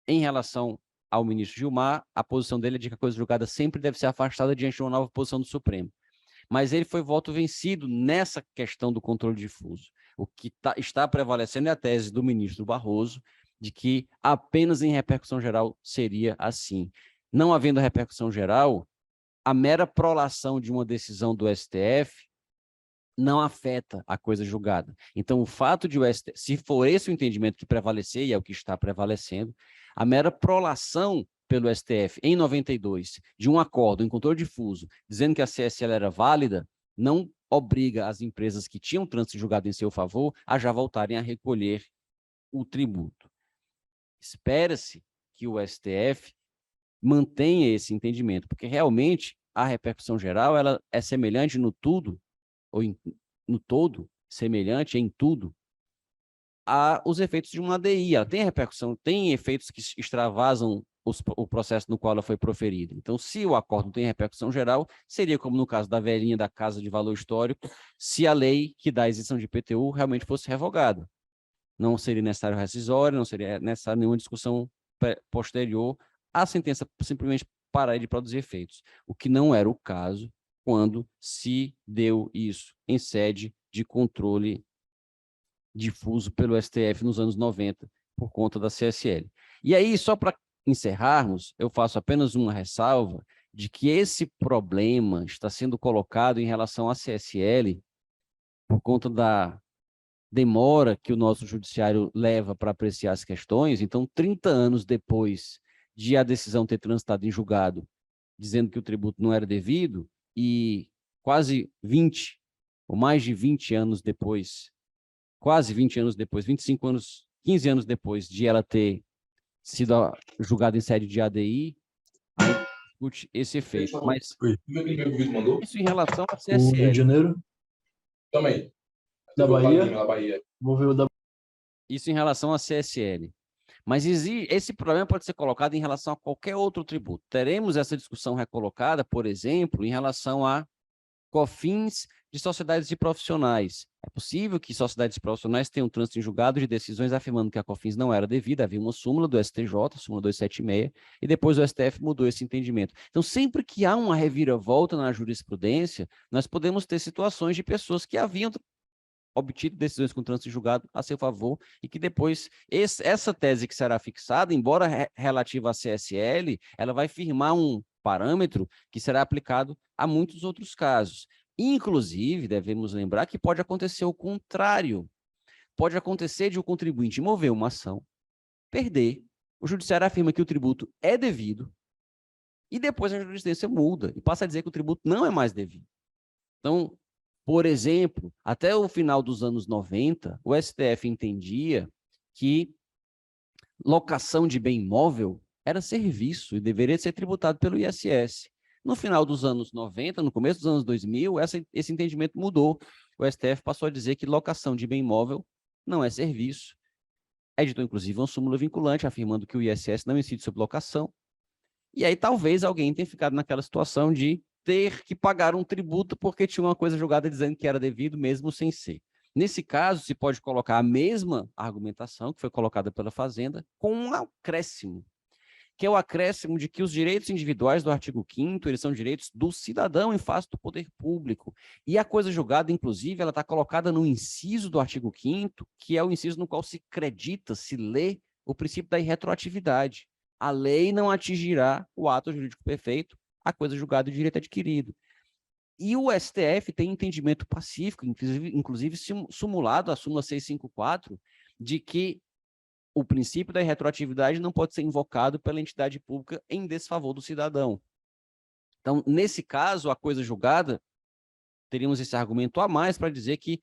em relação ao ministro Gilmar, a posição dele é de que a coisa julgada sempre deve ser afastada diante de uma nova posição do Supremo. Mas ele foi voto vencido nessa questão do controle difuso. O que está prevalecendo é a tese do ministro Barroso, de que apenas em repercussão geral seria assim. Não havendo repercussão geral, a mera prolação de uma decisão do STF não afeta a coisa julgada. Então, o fato de o STF, se for esse o entendimento que prevalecer, e é o que está prevalecendo, a mera prolação pelo STF em 92 de um acordo em controle difuso, dizendo que a CSL era válida, não obriga as empresas que tinham trânsito julgado em seu favor a já voltarem a recolher o tributo. Espera-se que o STF mantenha esse entendimento, porque realmente a repercussão geral ela é semelhante no tudo, ou no todo, semelhante em tudo, aos efeitos de uma ADI. Ela tem repercussão, tem efeitos que extravasam o processo no qual ela foi proferida. Então, se o acordo tem repercussão geral, seria como no caso da velhinha da Casa de Valor Histórico, se a lei que dá a isenção de IPTU realmente fosse revogada. Não seria necessário rescisório, não seria necessário nenhuma discussão posterior, a sentença simplesmente parar de produzir efeitos, o que não era o caso quando se deu isso em sede de controle difuso pelo STF nos anos 90, por conta da CSL. E aí, só para encerrarmos, eu faço apenas uma ressalva de que esse problema está sendo colocado em relação à CSL por conta da demora que o nosso judiciário leva para apreciar as questões. Então, 30 anos depois de a decisão ter transitado em julgado, dizendo que o tributo não era devido, e quase 20, ou mais de 20 anos depois, quase 20 anos depois, 25 anos, 15 anos depois de ela ter sido julgada em sede de ADI, aí discute esse efeito. Mas isso em relação à CSL. O Rio de Janeiro? Também. Da Bahia? Da Bahia. Vou ver o da... Isso em relação à CSL. Mas esse problema pode ser colocado em relação a qualquer outro tributo. Teremos essa discussão recolocada, por exemplo, em relação a COFINS de sociedades de profissionais. É possível que sociedades profissionais tenham trânsito em julgado de decisões afirmando que a COFINS não era devida, havia uma súmula do STJ, súmula 276, e depois o STF mudou esse entendimento. Então, sempre que há uma reviravolta na jurisprudência, nós podemos ter situações de pessoas que haviam obtido decisões com trânsito em julgado a seu favor, e que depois, essa tese que será fixada, embora relativa à CSL, ela vai firmar um parâmetro que será aplicado a muitos outros casos. Inclusive, devemos lembrar que pode acontecer o contrário. Pode acontecer de o contribuinte mover uma ação, perder, o judiciário afirma que o tributo é devido, e depois a jurisprudência muda e passa a dizer que o tributo não é mais devido. Então, por exemplo, até o final dos anos 90, o STF entendia que locação de bem imóvel era serviço e deveria ser tributado pelo ISS. No final dos anos 90, no começo dos anos 2000, esse entendimento mudou. O STF passou a dizer que locação de bem imóvel não é serviço. Editou, inclusive, uma súmula vinculante, afirmando que o ISS não incide sobre locação. E aí talvez alguém tenha ficado naquela situação de ter que pagar um tributo porque tinha uma coisa julgada dizendo que era devido, mesmo sem ser. Nesse caso, se pode colocar a mesma argumentação que foi colocada pela Fazenda, com um acréscimo, que é o acréscimo de que os direitos individuais do artigo 5º, eles são direitos do cidadão em face do poder público. E a coisa julgada, inclusive, ela está colocada no inciso do artigo 5º, que é o inciso no qual se acredita, se lê o princípio da irretroatividade. A lei não atingirá o ato jurídico perfeito, a coisa julgada e o direito adquirido. E o STF tem entendimento pacífico, inclusive simulado a súmula 654, de que o princípio da irretroatividade não pode ser invocado pela entidade pública em desfavor do cidadão. Então, nesse caso, a coisa julgada, teríamos esse argumento a mais para dizer que,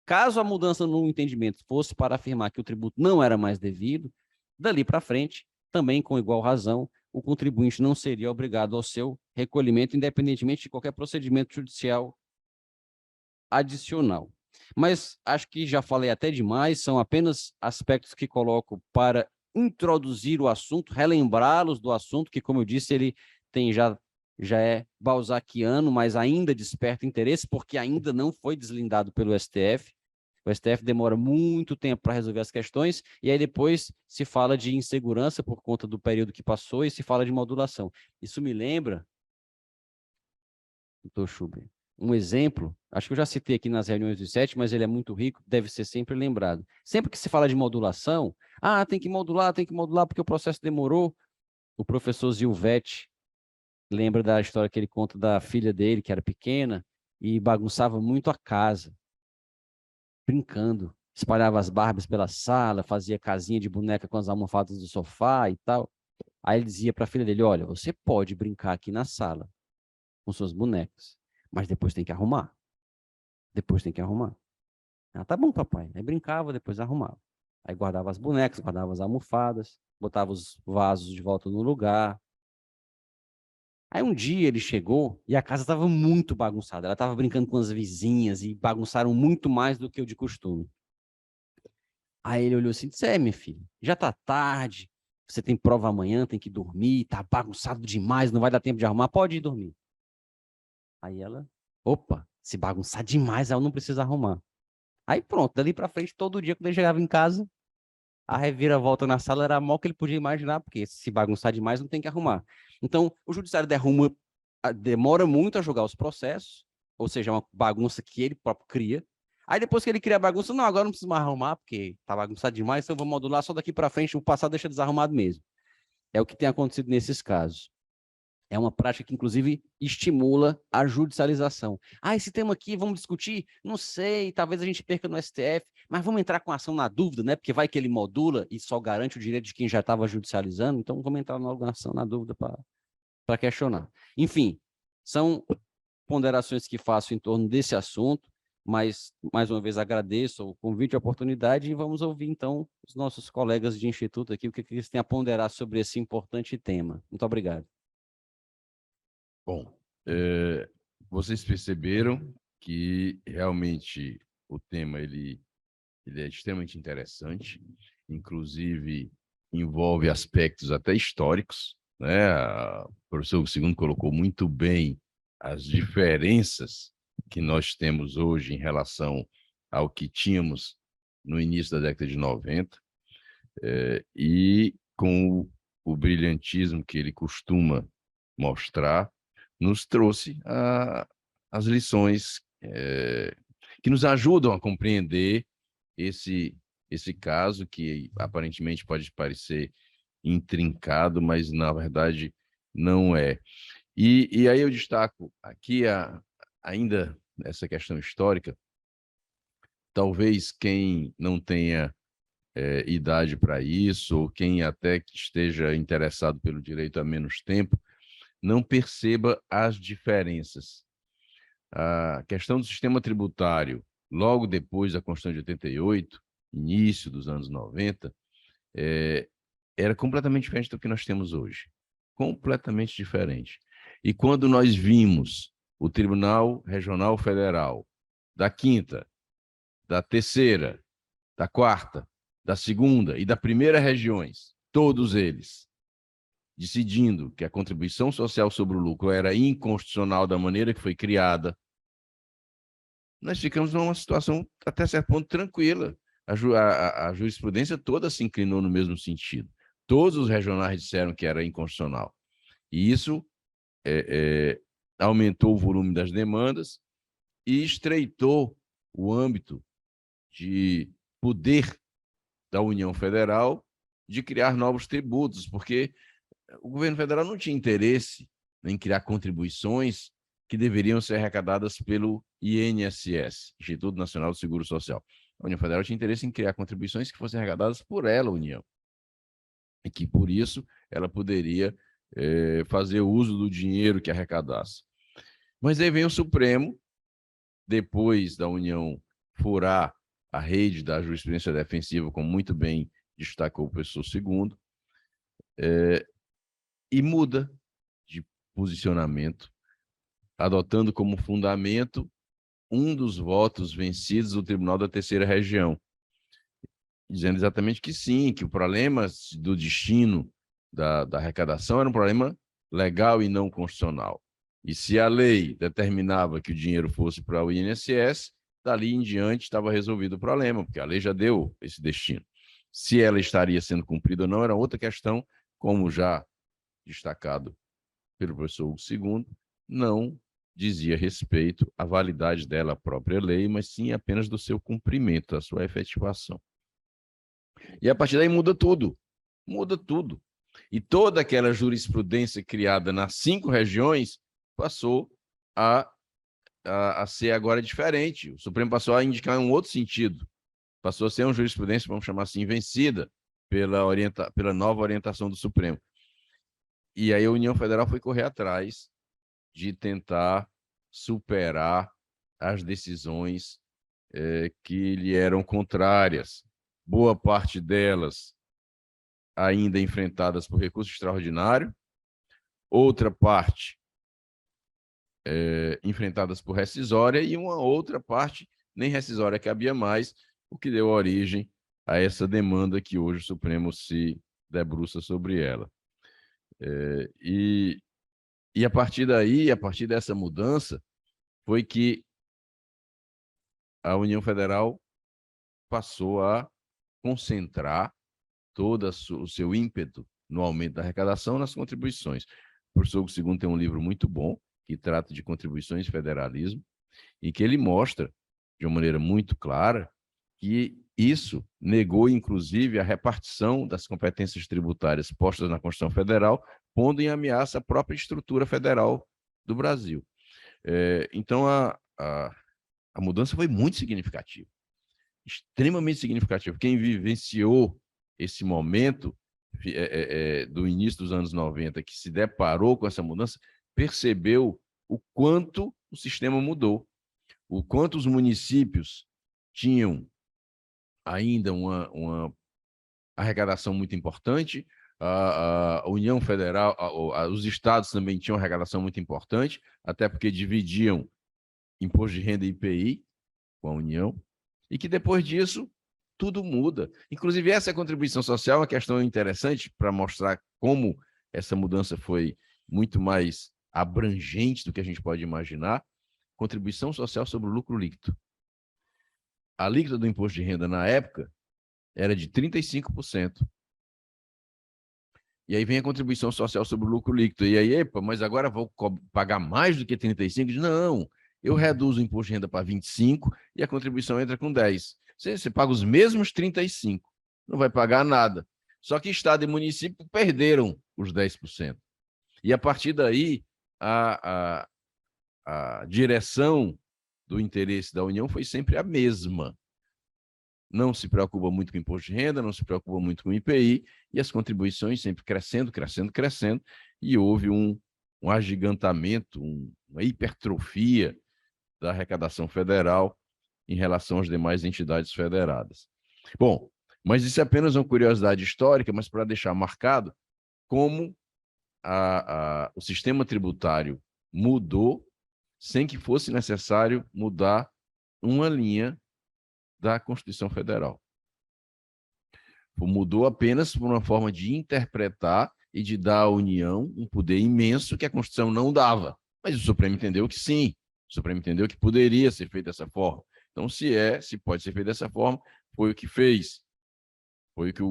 caso a mudança no entendimento fosse para afirmar que o tributo não era mais devido, dali para frente, também com igual razão, o contribuinte não seria obrigado ao seu recolhimento, independentemente de qualquer procedimento judicial adicional. Mas acho que já falei até demais, são apenas aspectos que coloco para introduzir o assunto, relembrá-los do assunto, que, como eu disse, ele tem já é balzaquiano, mas ainda desperta interesse, porque ainda não foi deslindado pelo STF. O STF demora muito tempo para resolver as questões, e aí depois se fala de insegurança por conta do período que passou e se fala de modulação. Isso me lembra, doutor Schubert, um exemplo, acho que eu já citei aqui nas reuniões do SET, mas ele é muito rico, deve ser sempre lembrado. Sempre que se fala de modulação, tem que modular porque o processo demorou. O professor Zilvetti lembra da história que ele conta da filha dele, que era pequena, e bagunçava muito a casa, brincando. Espalhava as Barbies pela sala, fazia casinha de boneca com as almofadas do sofá e tal. Aí ele dizia para a filha dele, olha, você pode brincar aqui na sala com suas bonecas, mas depois tem que arrumar. Depois tem que arrumar. Tá bom, papai. Aí brincava, depois arrumava. Aí guardava as bonecas, guardava as almofadas, botava os vasos de volta no lugar. Aí um dia ele chegou e a casa estava muito bagunçada. Ela estava brincando com as vizinhas e bagunçaram muito mais do que o de costume. Aí ele olhou assim e disse, minha filha, já tá tarde, você tem prova amanhã, tem que dormir, tá bagunçado demais, não vai dar tempo de arrumar, pode ir dormir. Aí ela, opa, se bagunçar demais, ela não precisa arrumar. Aí pronto, dali para frente, todo dia, quando ele chegava em casa, a reviravolta na sala era a maior que ele podia imaginar, porque se bagunçar demais, não tem que arrumar. Então, o judiciário demora muito a julgar os processos, ou seja, é uma bagunça que ele próprio cria. Aí depois que ele cria a bagunça, não, agora não preciso mais arrumar, porque tá bagunçado demais, então eu vou modular só daqui para frente, o passado deixa desarrumado mesmo. É o que tem acontecido nesses casos. É uma prática que, inclusive, estimula a judicialização. Esse tema aqui, vamos discutir? Não sei, talvez a gente perca no STF, mas vamos entrar com ação na dúvida, né? Porque vai que ele modula e só garante o direito de quem já estava judicializando, então vamos entrar na ação na dúvida para questionar. Enfim, são ponderações que faço em torno desse assunto, mas, mais uma vez, agradeço o convite e a oportunidade e vamos ouvir, então, os nossos colegas de instituto aqui, o que eles têm a ponderar sobre esse importante tema. Muito obrigado. Bom, vocês perceberam que realmente o tema ele é extremamente interessante, inclusive envolve aspectos até históricos, né? O professor Segundo colocou muito bem as diferenças que nós temos hoje em relação ao que tínhamos no início da década de 90, e com o brilhantismo que ele costuma mostrar, nos trouxe as lições que nos ajudam a compreender esse caso, que aparentemente pode parecer intrincado, mas na verdade não é. E aí eu destaco aqui ainda essa questão histórica. Talvez quem não tenha idade para isso, ou quem até que esteja interessado pelo direito há menos tempo, não perceba as diferenças. A questão do sistema tributário, logo depois da Constituição de 88, início dos anos 90, era completamente diferente do que nós temos hoje. Completamente diferente. E quando nós vimos o Tribunal Regional Federal da 5ª, da 3ª, da 4ª, da 2ª e da 1ª regiões, todos eles decidindo que a contribuição social sobre o lucro era inconstitucional da maneira que foi criada, nós ficamos numa situação, até certo ponto, tranquila. A jurisprudência toda se inclinou no mesmo sentido. Todos os regionais disseram que era inconstitucional. E isso aumentou o volume das demandas e estreitou o âmbito de poder da União Federal de criar novos tributos, porque o governo federal não tinha interesse em criar contribuições que deveriam ser arrecadadas pelo INSS, Instituto Nacional do Seguro Social. A União Federal tinha interesse em criar contribuições que fossem arrecadadas por ela, a União, e que, por isso, ela poderia fazer uso do dinheiro que arrecadasse. Mas aí vem o Supremo, depois da União furar a rede da jurisprudência defensiva, como muito bem destacou o professor Segundo, e muda de posicionamento, adotando como fundamento um dos votos vencidos do Tribunal da Terceira Região, dizendo exatamente que sim, que o problema do destino da arrecadação era um problema legal e não constitucional. E se a lei determinava que o dinheiro fosse para o INSS, dali em diante estava resolvido o problema, porque a lei já deu esse destino. Se ela estaria sendo cumprida ou não era outra questão, como já destacado pelo professor Hugo II, não dizia respeito à validade dela própria lei, mas sim apenas do seu cumprimento, da sua efetivação. E a partir daí muda tudo. E toda aquela jurisprudência criada nas 5 regiões passou a ser agora diferente. O Supremo passou a indicar um outro sentido. Passou a ser uma jurisprudência, vamos chamar assim, vencida pela nova orientação do Supremo. E aí a União Federal foi correr atrás de tentar superar as decisões que lhe eram contrárias. Boa parte delas ainda enfrentadas por recurso extraordinário, outra parte enfrentadas por rescisória e uma outra parte nem rescisória cabia mais, o que deu origem a essa demanda que hoje o Supremo se debruça sobre ela. E a partir daí, a partir dessa mudança, foi que a União Federal passou a concentrar todo o seu ímpeto no aumento da arrecadação nas contribuições. O professor Hugo II tem um livro muito bom, que trata de contribuições e federalismo, e que ele mostra, de uma maneira muito clara, que isso negou, inclusive, a repartição das competências tributárias postas na Constituição Federal, pondo em ameaça a própria estrutura federal do Brasil. Então, a mudança foi muito significativa, extremamente significativa. Quem vivenciou esse momento do início dos anos 90, que se deparou com essa mudança, percebeu o quanto o sistema mudou, o quanto os municípios tinham ainda uma arrecadação muito importante, a União Federal, os estados também tinham uma arrecadação muito importante, até porque dividiam imposto de renda e IPI com a União, e que depois disso tudo muda. Inclusive, essa contribuição social é uma questão interessante para mostrar como essa mudança foi muito mais abrangente do que a gente pode imaginar. Contribuição social sobre o lucro líquido. A alíquota do imposto de renda, na época, era de 35%. E aí vem a contribuição social sobre o lucro líquido. E aí, mas agora vou pagar mais do que 35%? Não, eu reduzo o imposto de renda para 25% e a contribuição entra com 10%. Você paga os mesmos 35%, não vai pagar nada. Só que Estado e município perderam os 10%. E a partir daí, a direção do interesse da União foi sempre a mesma. Não se preocupa muito com o imposto de renda, não se preocupa muito com o IPI, e as contribuições sempre crescendo, e houve um agigantamento, uma hipertrofia da arrecadação federal em relação às demais entidades federadas. Bom, mas isso é apenas uma curiosidade histórica, mas para deixar marcado como o sistema tributário mudou sem que fosse necessário mudar uma linha da Constituição Federal. Mudou apenas por uma forma de interpretar e de dar à União um poder imenso que a Constituição não dava. Mas o Supremo entendeu que sim, o Supremo entendeu que poderia ser feito dessa forma. Então, se pode ser feito dessa forma, foi o que fez. Foi o que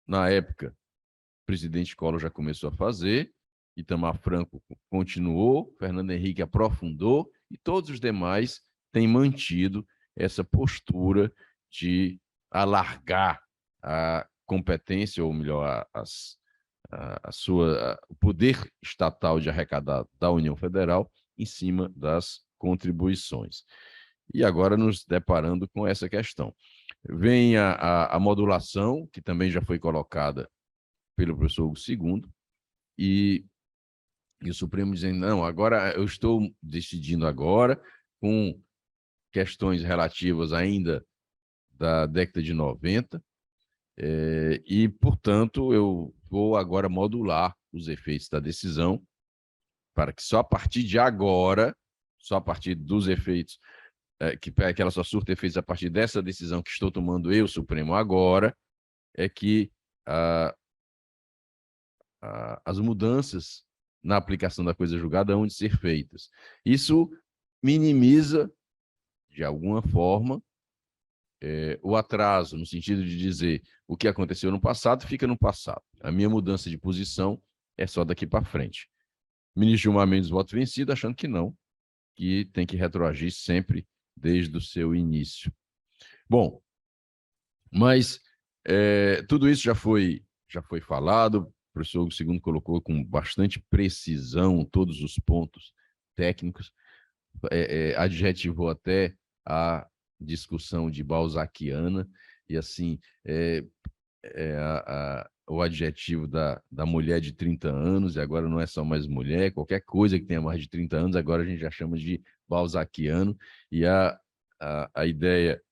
na época, o presidente Collor já começou a fazer, Itamar Franco continuou, Fernando Henrique aprofundou, e todos os demais têm mantido essa postura de alargar a competência, ou melhor, o poder estatal de arrecadar da União Federal em cima das contribuições. E agora nos deparando com essa questão. Vem a modulação, que também já foi colocada pelo professor Hugo II, e o Supremo dizendo, não, agora eu estou decidindo agora com questões relativas ainda da década de 90, e, portanto, eu vou agora modular os efeitos da decisão para que só a partir de agora, só a partir dos efeitos, que ela só surta efeitos a partir dessa decisão que estou tomando eu, Supremo, agora, é que as mudanças na aplicação da coisa julgada hão de ser feitas. Isso minimiza, de alguma forma, o atraso, no sentido de dizer o que aconteceu no passado fica no passado. A minha mudança de posição é só daqui para frente. O ministro Gilmar Mendes voto vencido, achando que não, que tem que retroagir sempre desde o seu início. Bom, mas tudo isso já foi falado, o professor Hugo II colocou com bastante precisão todos os pontos técnicos, adjetivou até a discussão de Balzaciana, e assim, o adjetivo da mulher de 30 anos, e agora não é só mais mulher, qualquer coisa que tenha mais de 30 anos, agora a gente já chama de Balzaciano, e a ideia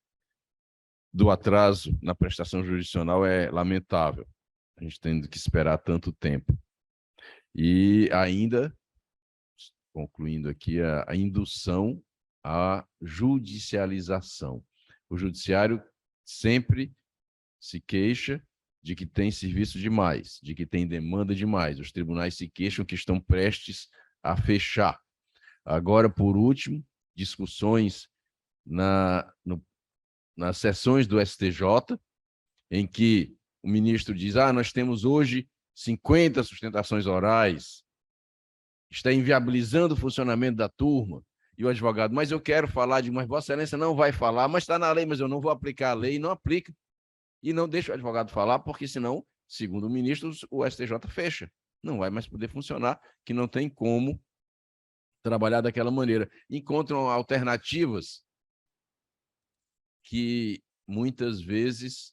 do atraso na prestação jurisdicional é lamentável, a gente tendo que esperar tanto tempo. E ainda, concluindo aqui, a indução à judicialização. O judiciário sempre se queixa de que tem serviço demais, de que tem demanda demais. Os tribunais se queixam que estão prestes a fechar. Agora, por último, discussões nas sessões do STJ, em que o ministro diz, nós temos hoje 50 sustentações orais, está inviabilizando o funcionamento da turma, e o advogado, mas eu quero falar, mas Vossa Excelência não vai falar, mas está na lei, mas eu não vou aplicar a lei, e não aplica, e não deixa o advogado falar, porque senão, segundo o ministro, o STJ fecha, não vai mais poder funcionar, que não tem como trabalhar daquela maneira. Encontram alternativas que muitas vezes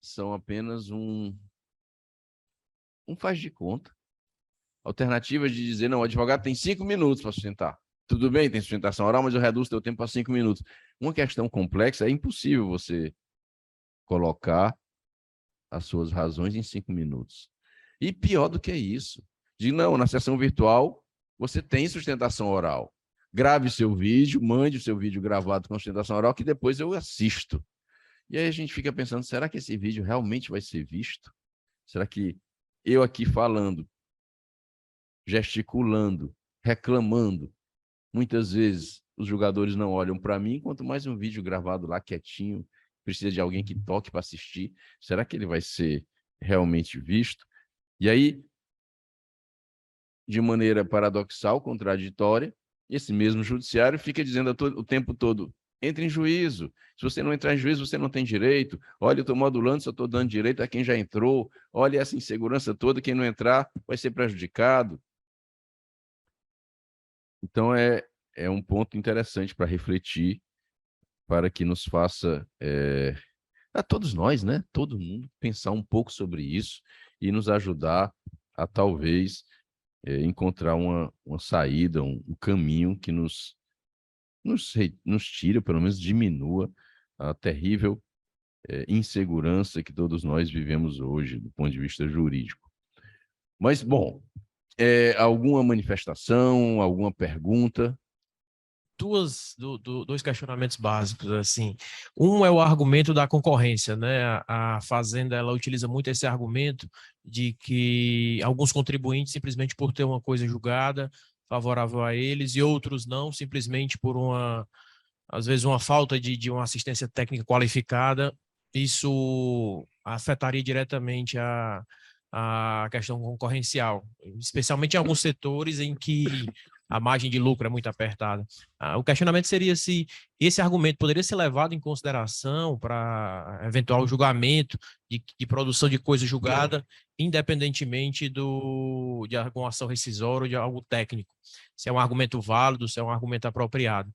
são apenas um faz de conta. Alternativas de dizer, não, o advogado tem 5 minutos para sustentar. Tudo bem, tem sustentação oral, mas eu reduzo o teu tempo para 5 minutos. Uma questão complexa, é impossível você colocar as suas razões em 5 minutos. E pior do que isso, não, na sessão virtual você tem sustentação oral. Grave seu vídeo, mande o seu vídeo gravado com sustentação oral, que depois eu assisto. E aí a gente fica pensando, será que esse vídeo realmente vai ser visto? Será que eu aqui falando, gesticulando, reclamando, muitas vezes os jogadores não olham para mim, quanto mais um vídeo gravado lá quietinho, precisa de alguém que toque para assistir, será que ele vai ser realmente visto? E aí, de maneira paradoxal, contraditória, esse mesmo judiciário fica dizendo o tempo todo, entre em juízo. Se você não entrar em juízo, você não tem direito. Olha, eu estou modulando, só estou dando direito a quem já entrou. Olha essa insegurança toda, quem não entrar vai ser prejudicado. Então, é um ponto interessante para refletir, para que nos faça, a todos nós, né? Todo mundo, pensar um pouco sobre isso e nos ajudar a, talvez, encontrar uma saída, um caminho que nos tire, pelo menos diminua a terrível insegurança que todos nós vivemos hoje, do ponto de vista jurídico. Mas, bom, alguma manifestação, alguma pergunta? dois questionamentos básicos, assim. Um é o argumento da concorrência, né? A Fazenda, ela utiliza muito esse argumento de que alguns contribuintes, simplesmente por ter uma coisa julgada favorável a eles, e outros não, simplesmente por às vezes, uma falta de uma assistência técnica qualificada, isso afetaria diretamente a questão concorrencial, especialmente em alguns setores em que a margem de lucro é muito apertada. O questionamento seria se esse argumento poderia ser levado em consideração para eventual julgamento de produção de coisa julgada, independentemente de alguma ação rescisória ou de algo técnico. Se é um argumento válido, se é um argumento apropriado.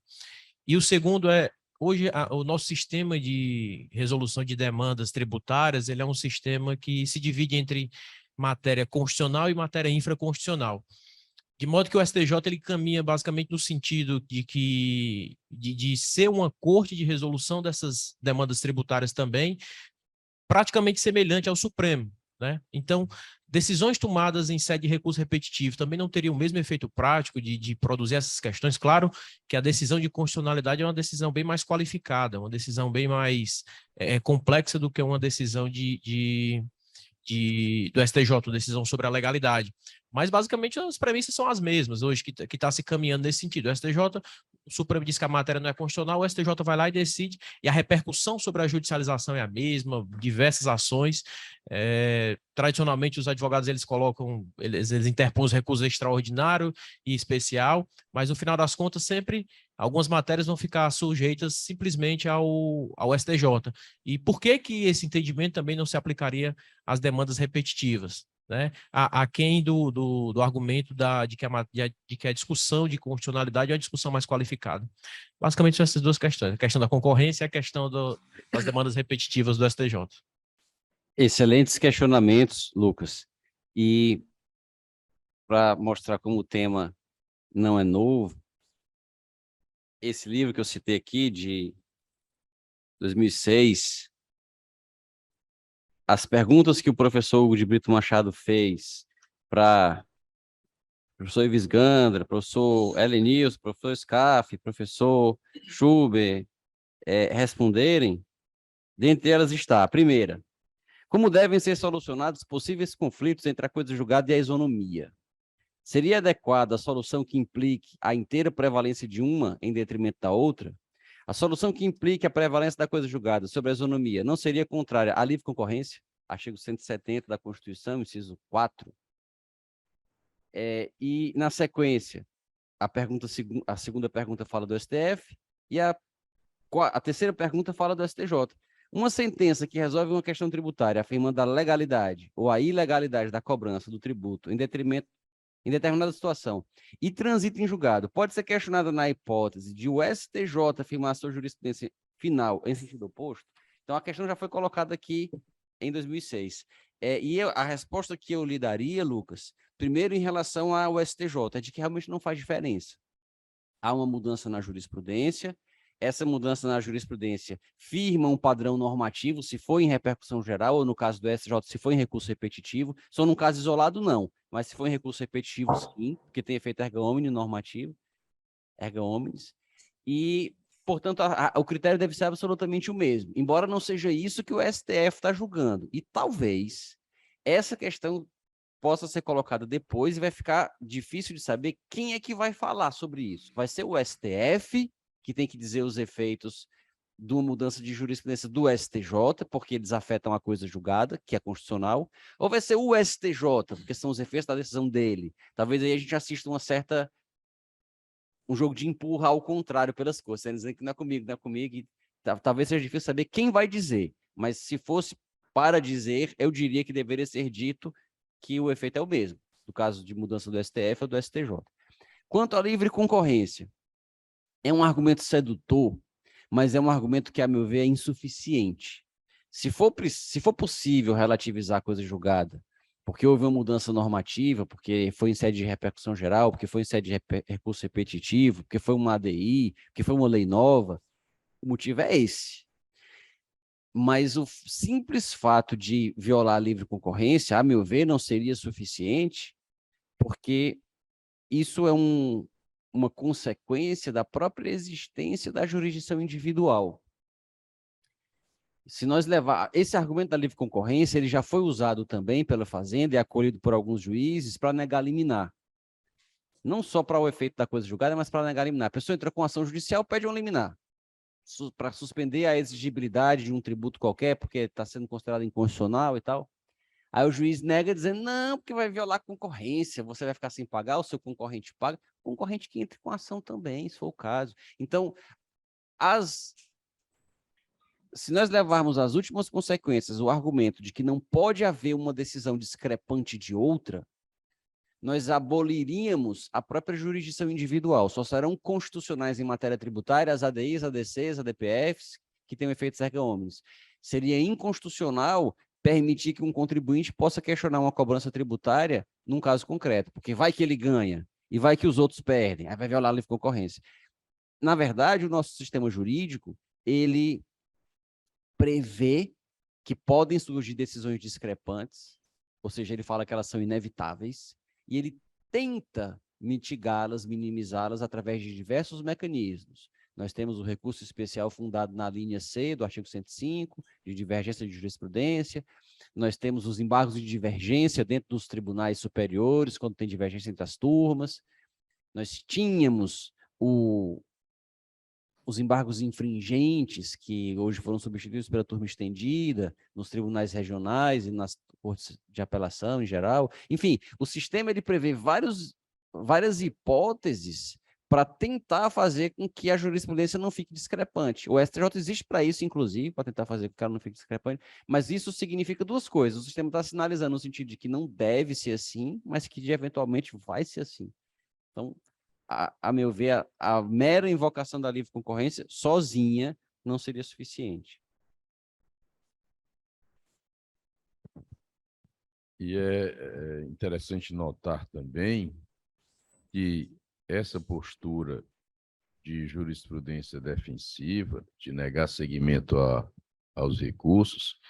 E o segundo é, hoje, o nosso sistema de resolução de demandas tributárias, ele é um sistema que se divide entre matéria constitucional e matéria infraconstitucional. De modo que o STJ ele caminha basicamente no sentido de ser uma corte de resolução dessas demandas tributárias também, praticamente semelhante ao Supremo, né? Então, decisões tomadas em sede de recurso repetitivo também não teriam o mesmo efeito prático de produzir essas questões. Claro que a decisão de constitucionalidade é uma decisão bem mais qualificada, uma decisão bem mais complexa do que uma decisão do STJ, decisão sobre a legalidade. Mas, basicamente, as premissas são as mesmas hoje, que está se caminhando nesse sentido. O STJ, o Supremo diz que a matéria não é constitucional, o STJ vai lá e decide, e a repercussão sobre a judicialização é a mesma, diversas ações. Tradicionalmente, os advogados, eles interpõem os recursos extraordinário e especial, mas, no final das contas, sempre algumas matérias vão ficar sujeitas simplesmente ao STJ. E por que esse entendimento também não se aplicaria às demandas repetitivas? Né? Aquém do argumento de que a discussão de constitucionalidade é uma discussão mais qualificada. Basicamente, são essas duas questões, a questão da concorrência e a questão das demandas repetitivas do STJ. Excelentes questionamentos, Lucas. E para mostrar como o tema não é novo, esse livro que eu citei aqui, de 2006, as perguntas que o professor Hugo de Brito Machado fez para o professor Ives Gandra, professor Helenilson, professor Scaff, professor Schubert, responderem, dentre elas está a primeira: como devem ser solucionados possíveis conflitos entre a coisa julgada e a isonomia? Seria adequada a solução que implique a inteira prevalência de uma em detrimento da outra? A solução que implique a prevalência da coisa julgada sobre a isonomia não seria contrária à livre concorrência? Artigo 170 da Constituição, inciso 4. E, na sequência, a segunda pergunta fala do STF e a terceira pergunta fala do STJ. Uma sentença que resolve uma questão tributária afirmando a legalidade ou a ilegalidade da cobrança do tributo em determinada situação e transita em julgado pode ser questionada na hipótese de o STJ afirmar sua jurisprudência final em sentido oposto? Então, a questão já foi colocada aqui em 2006. A resposta que eu lhe daria, Lucas, primeiro em relação ao STJ, é de que realmente não faz diferença. Há uma mudança na jurisprudência, essa mudança na jurisprudência firma um padrão normativo, se for em repercussão geral, ou no caso do STJ, se for em recurso repetitivo. Só num caso isolado, não. Mas se for em recurso repetitivo, sim, porque tem efeito erga omnes normativo, erga omnes. E, portanto, o critério deve ser absolutamente o mesmo, embora não seja isso que o STF está julgando. E talvez essa questão possa ser colocada depois e vai ficar difícil de saber quem é que vai falar sobre isso. Vai ser o STF, que tem que dizer os efeitos de uma mudança de jurisprudência do STJ, porque eles afetam a coisa julgada, que é constitucional, ou vai ser o STJ, porque são os efeitos da decisão dele. Talvez aí a gente assista um jogo de empurra ao contrário pelas coisas, dizendo que não é comigo, e talvez seja difícil saber quem vai dizer, mas se fosse para dizer, eu diria que deveria ser dito que o efeito é o mesmo, no caso de mudança do STF ou do STJ. Quanto à livre concorrência, é um argumento sedutor, mas é um argumento que, a meu ver, é insuficiente. Se for possível relativizar a coisa julgada, porque houve uma mudança normativa, porque foi em sede de repercussão geral, porque foi em sede de recurso repetitivo, porque foi uma ADI, porque foi uma lei nova, o motivo é esse. Mas o simples fato de violar a livre concorrência, a meu ver, não seria suficiente, porque isso é um uma consequência da própria existência da jurisdição individual. Se nós levar esse argumento da livre concorrência, ele já foi usado também pela Fazenda e acolhido por alguns juízes para negar liminar. Não só para o efeito da coisa julgada, mas para negar liminar. A pessoa entra com ação judicial, pede uma liminar para suspender a exigibilidade de um tributo qualquer, porque está sendo considerado inconstitucional e tal. Aí o juiz nega dizendo, não, porque vai violar a concorrência, você vai ficar sem pagar, o seu concorrente paga. O concorrente que entre com ação também, se for o caso. Então, se nós levarmos as últimas consequências, o argumento de que não pode haver uma decisão discrepante de outra, nós aboliríamos a própria jurisdição individual. Só serão constitucionais em matéria tributária as ADIs, ADCs, ADPFs, que têm efeitos erga omnes. Seria inconstitucional permitir que um contribuinte possa questionar uma cobrança tributária num caso concreto, porque vai que ele ganha e vai que os outros perdem, aí vai violar a livre concorrência. Na verdade, o nosso sistema jurídico, ele prevê que podem surgir decisões discrepantes, ou seja, ele fala que elas são inevitáveis, e ele tenta mitigá-las, minimizá-las através de diversos mecanismos. Nós temos o recurso especial fundado na linha C do artigo 105, de divergência de jurisprudência. Nós temos os embargos de divergência dentro dos tribunais superiores, quando tem divergência entre as turmas. Nós tínhamos os embargos infringentes, que hoje foram substituídos pela turma estendida, nos tribunais regionais e nas cortes de apelação em geral. Enfim, o sistema ele prevê várias hipóteses para tentar fazer com que a jurisprudência não fique discrepante. O STJ existe para isso, inclusive, para tentar fazer com que ela não fique discrepante, mas isso significa duas coisas. O sistema está sinalizando no sentido de que não deve ser assim, mas que eventualmente vai ser assim. Então, a meu ver, a mera invocação da livre concorrência sozinha não seria suficiente. E é interessante notar também que essa postura de jurisprudência defensiva, de negar seguimento aos recursos,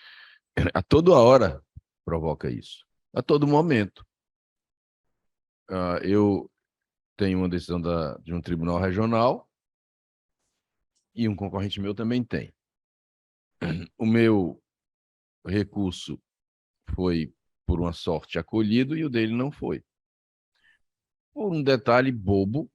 a toda hora provoca isso, a todo momento. Eu tenho uma decisão de um tribunal regional e um concorrente meu também tem. O meu recurso foi, por uma sorte, acolhido e o dele não foi. Por um detalhe bobo,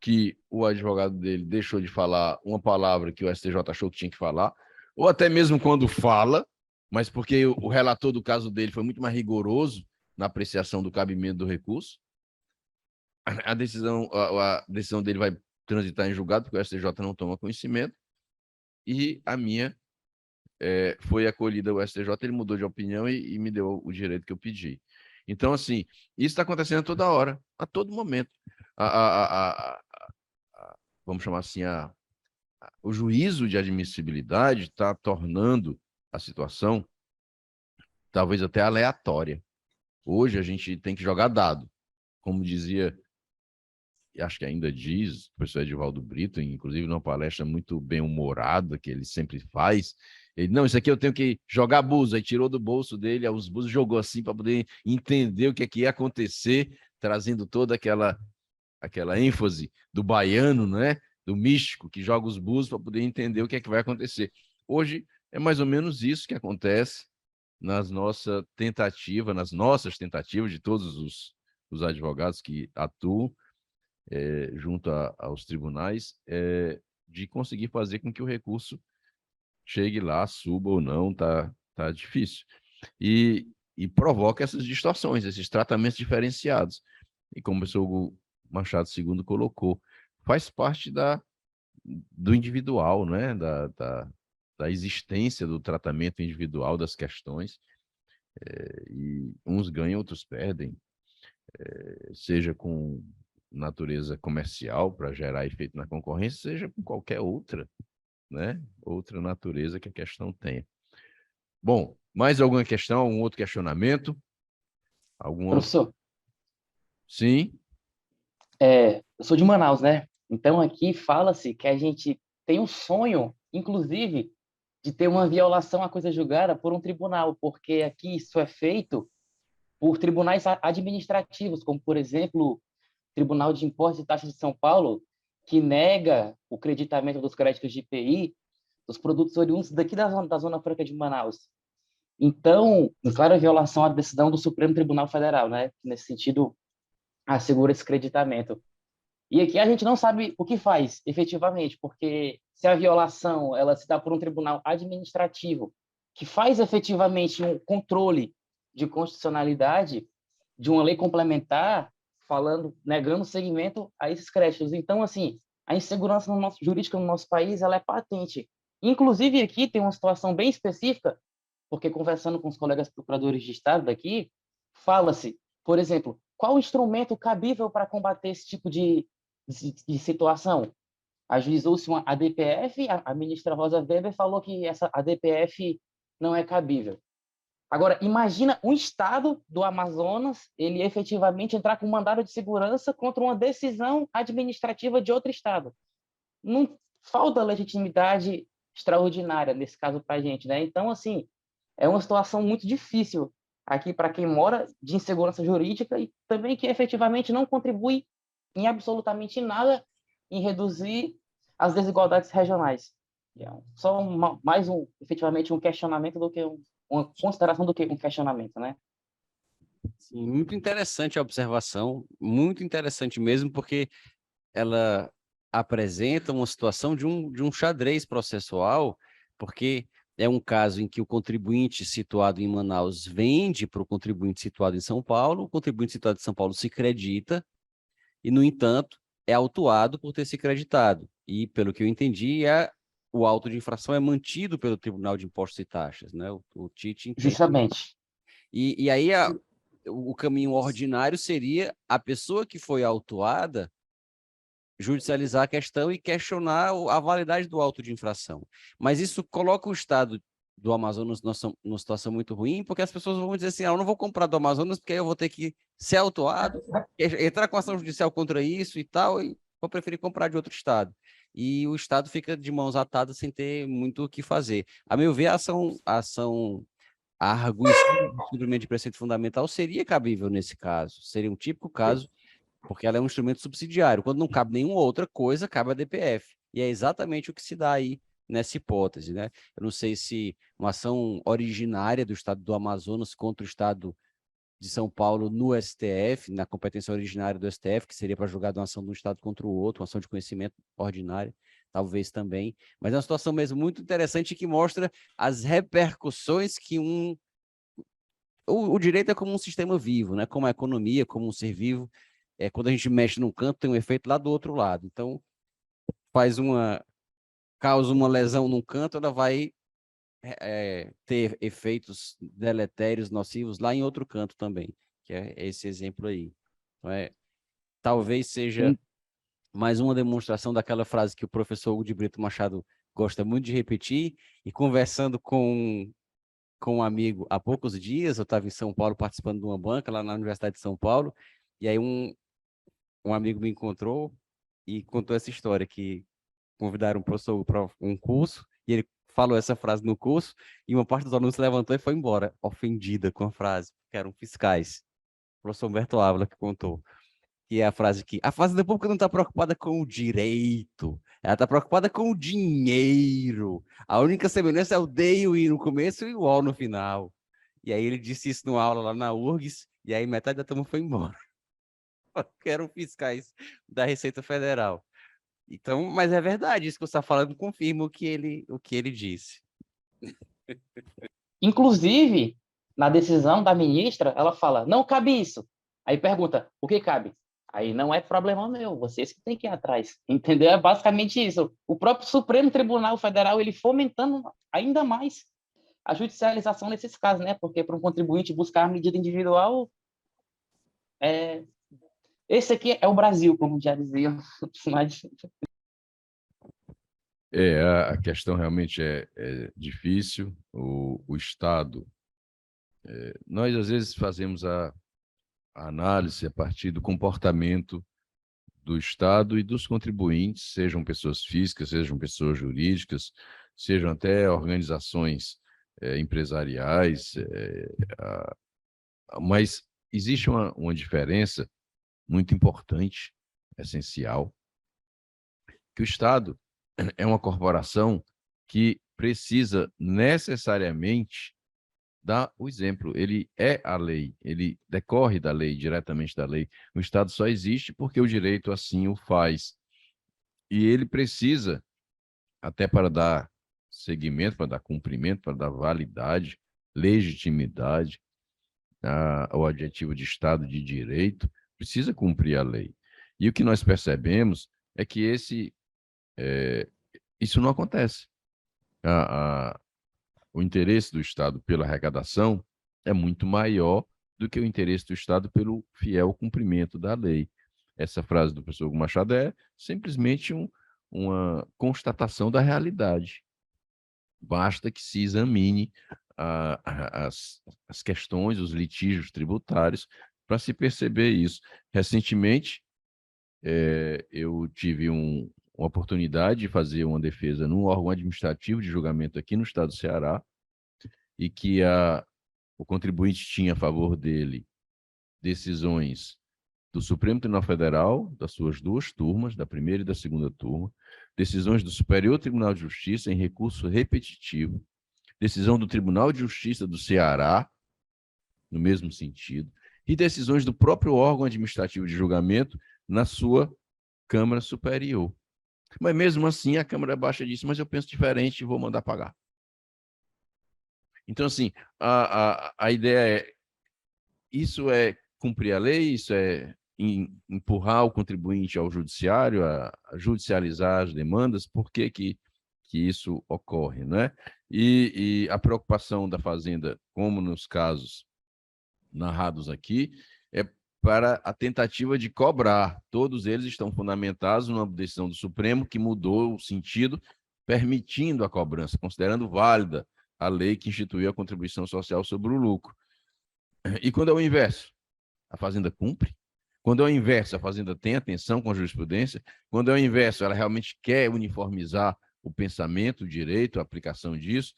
que o advogado dele deixou de falar uma palavra que o STJ achou que tinha que falar, ou até mesmo quando fala, mas porque o relator do caso dele foi muito mais rigoroso na apreciação do cabimento do recurso. A decisão dele vai transitar em julgado, porque o STJ não toma conhecimento, e a minha foi acolhida ao STJ, ele mudou de opinião e me deu o direito que eu pedi. Então, assim, isso está acontecendo toda hora, a todo momento. Vamos chamar assim, o juízo de admissibilidade está tornando a situação talvez até aleatória. Hoje a gente tem que jogar dado, como dizia, e acho que ainda diz, o professor Edivaldo Brito, inclusive numa palestra muito bem-humorada que ele sempre faz, ele, não, isso aqui eu tenho que jogar buzo, aí tirou do bolso dele, os buzos jogou assim para poder entender o que é que ia acontecer, trazendo toda aquela ênfase do baiano, né? Do místico, que joga os búzios para poder entender o que é que vai acontecer. Hoje é mais ou menos isso que acontece nas nossas tentativas de todos os advogados que atuam junto aos tribunais, de conseguir fazer com que o recurso chegue lá, suba ou não, tá difícil. E provoca essas distorções, esses tratamentos diferenciados. E como o professor Hugo Machado II colocou, faz parte do individual, né? da existência do tratamento individual das questões, e uns ganham, outros perdem, seja com natureza comercial para gerar efeito na concorrência, seja com qualquer outra, né? Outra natureza que a questão tenha. Bom, mais alguma questão, algum outro questionamento? Professor, Sim? eu sou de Manaus, né? Então aqui fala-se que a gente tem um sonho, inclusive, de ter uma violação à coisa julgada por um tribunal, porque aqui isso é feito por tribunais administrativos, como, por exemplo, Tribunal de Impostos e Taxas de São Paulo, que nega o creditamento dos créditos de IPI dos produtos oriundos daqui da Zona Franca de Manaus. Então, em clara violação à decisão do Supremo Tribunal Federal, né? Que, nesse sentido, assegura esse creditamento. E aqui a gente não sabe o que faz, efetivamente, porque se a violação ela se dá por um tribunal administrativo que faz efetivamente um controle de constitucionalidade de uma lei complementar, falando, negando seguimento a esses créditos. Então, assim, a insegurança jurídica no nosso país ela é patente. Inclusive, aqui tem uma situação bem específica, porque conversando com os colegas procuradores de Estado daqui, fala-se, por exemplo, qual o instrumento cabível para combater esse tipo de situação? Ajuizou-se uma ADPF, a ministra Rosa Weber falou que essa ADPF não é cabível. Agora, imagina um estado do Amazonas, ele efetivamente entrar com um mandado de segurança contra uma decisão administrativa de outro estado. Não falta legitimidade extraordinária nesse caso para a gente, né? Então, assim, é uma situação muito difícil aqui para quem mora de insegurança jurídica e também que efetivamente não contribui em absolutamente nada em reduzir as desigualdades regionais. Só efetivamente um questionamento do que uma consideração do que um questionamento, né? Sim, muito interessante a observação, muito interessante mesmo, porque ela apresenta uma situação de um xadrez processual, porque é um caso em que o contribuinte situado em Manaus vende para o contribuinte situado em São Paulo, o contribuinte situado em São Paulo se credita, e, no entanto, é autuado por ter se creditado. E, pelo que eu entendi, o auto de infração é mantido pelo Tribunal de Impostos e Taxas, né? O TIT entende. Justamente. E aí o caminho ordinário seria a pessoa que foi autuada judicializar a questão e questionar a validade do auto de infração. Mas isso coloca o Estado do Amazonas numa situação muito ruim, porque as pessoas vão dizer assim, eu não vou comprar do Amazonas porque aí eu vou ter que ser autuado, entrar com ação judicial contra isso e tal, e vou preferir comprar de outro Estado. E o Estado fica de mãos atadas sem ter muito o que fazer. A meu ver, a arguição do cumprimento de preceito fundamental seria cabível nesse caso, seria um típico caso, porque ela é um instrumento subsidiário. Quando não cabe nenhuma outra coisa, cabe a DPF. E é exatamente o que se dá aí nessa hipótese, né? Eu não sei se uma ação originária do Estado do Amazonas contra o Estado de São Paulo no STF, na competência originária do STF, que seria para julgar uma ação de um Estado contra o outro, uma ação de conhecimento ordinária, talvez também. Mas é uma situação mesmo muito interessante que mostra as repercussões que o direito é como um sistema vivo, né? Como a economia, como um ser vivo. Quando a gente mexe num canto, tem um efeito lá do outro lado. Então, causa uma lesão num canto, ela vai ter efeitos deletérios, nocivos lá em outro canto também, que é esse exemplo aí. Então, talvez seja mais uma demonstração daquela frase que o professor Hugo de Brito Machado gosta muito de repetir, e conversando com um amigo há poucos dias, eu estava em São Paulo participando de uma banca lá na Universidade de São Paulo, e aí um amigo me encontrou e contou essa história, que convidaram um professor para um curso, e ele falou essa frase no curso, e uma parte dos alunos se levantou e foi embora, ofendida com a frase, que eram fiscais. O professor Humberto Ávila que contou. E é a frase que a Fazenda Pública não está preocupada com o direito, ela está preocupada com o dinheiro. A única semelhança é o D e o I no começo e o O no final. E aí ele disse isso numa aula lá na URGS, e aí metade da turma foi embora. Que eram fiscais da Receita Federal. Então, mas é verdade, isso que você está falando confirma o que ele disse. Inclusive, na decisão da ministra, ela fala, não cabe isso. Aí pergunta, o que cabe? Aí não é problema meu, vocês que têm que ir atrás. Entendeu? É basicamente isso. O próprio Supremo Tribunal Federal, ele fomentando ainda mais a judicialização nesses casos, né? Porque para um contribuinte buscar a medida individual, esse aqui é o Brasil, como já dizia. Mas... A questão realmente é difícil. O Estado, nós às vezes fazemos a análise a partir do comportamento do Estado e dos contribuintes, sejam pessoas físicas, sejam pessoas jurídicas, sejam até organizações empresariais, mas existe uma diferença muito importante, essencial, que o Estado é uma corporação que precisa necessariamente dar o exemplo. Ele é a lei, ele decorre da lei, diretamente da lei. O Estado só existe porque o direito assim o faz. E ele precisa, até para dar seguimento, para dar cumprimento, para dar validade, legitimidade ao adjetivo de Estado de Direito, precisa cumprir a lei. E o que nós percebemos é que isso não acontece. O interesse do Estado pela arrecadação é muito maior do que o interesse do Estado pelo fiel cumprimento da lei. Essa frase do professor Hugo Machado é simplesmente uma constatação da realidade. Basta que se examine as questões, os litígios tributários, para se perceber isso. Recentemente, eu tive uma oportunidade de fazer uma defesa num órgão administrativo de julgamento aqui no estado do Ceará, e que o contribuinte tinha a favor dele decisões do Supremo Tribunal Federal, das suas duas turmas, da primeira e da segunda turma, decisões do Superior Tribunal de Justiça em recurso repetitivo, decisão do Tribunal de Justiça do Ceará, no mesmo sentido, e decisões do próprio órgão administrativo de julgamento na sua Câmara Superior. Mas mesmo assim, a Câmara Baixa disse, mas eu penso diferente e vou mandar pagar. Então, assim, a ideia é, isso é cumprir a lei, isso é empurrar o contribuinte ao judiciário, a judicializar as demandas. Por que isso ocorre, né? E a preocupação da Fazenda, como nos casos narrados aqui, é para a tentativa de cobrar. Todos eles estão fundamentados numa decisão do Supremo que mudou o sentido, permitindo a cobrança, considerando válida a lei que instituiu a contribuição social sobre o lucro. E quando é o inverso? A Fazenda cumpre? Quando é o inverso, a Fazenda tem atenção com a jurisprudência? Quando é o inverso, ela realmente quer uniformizar o pensamento, o direito, a aplicação disso?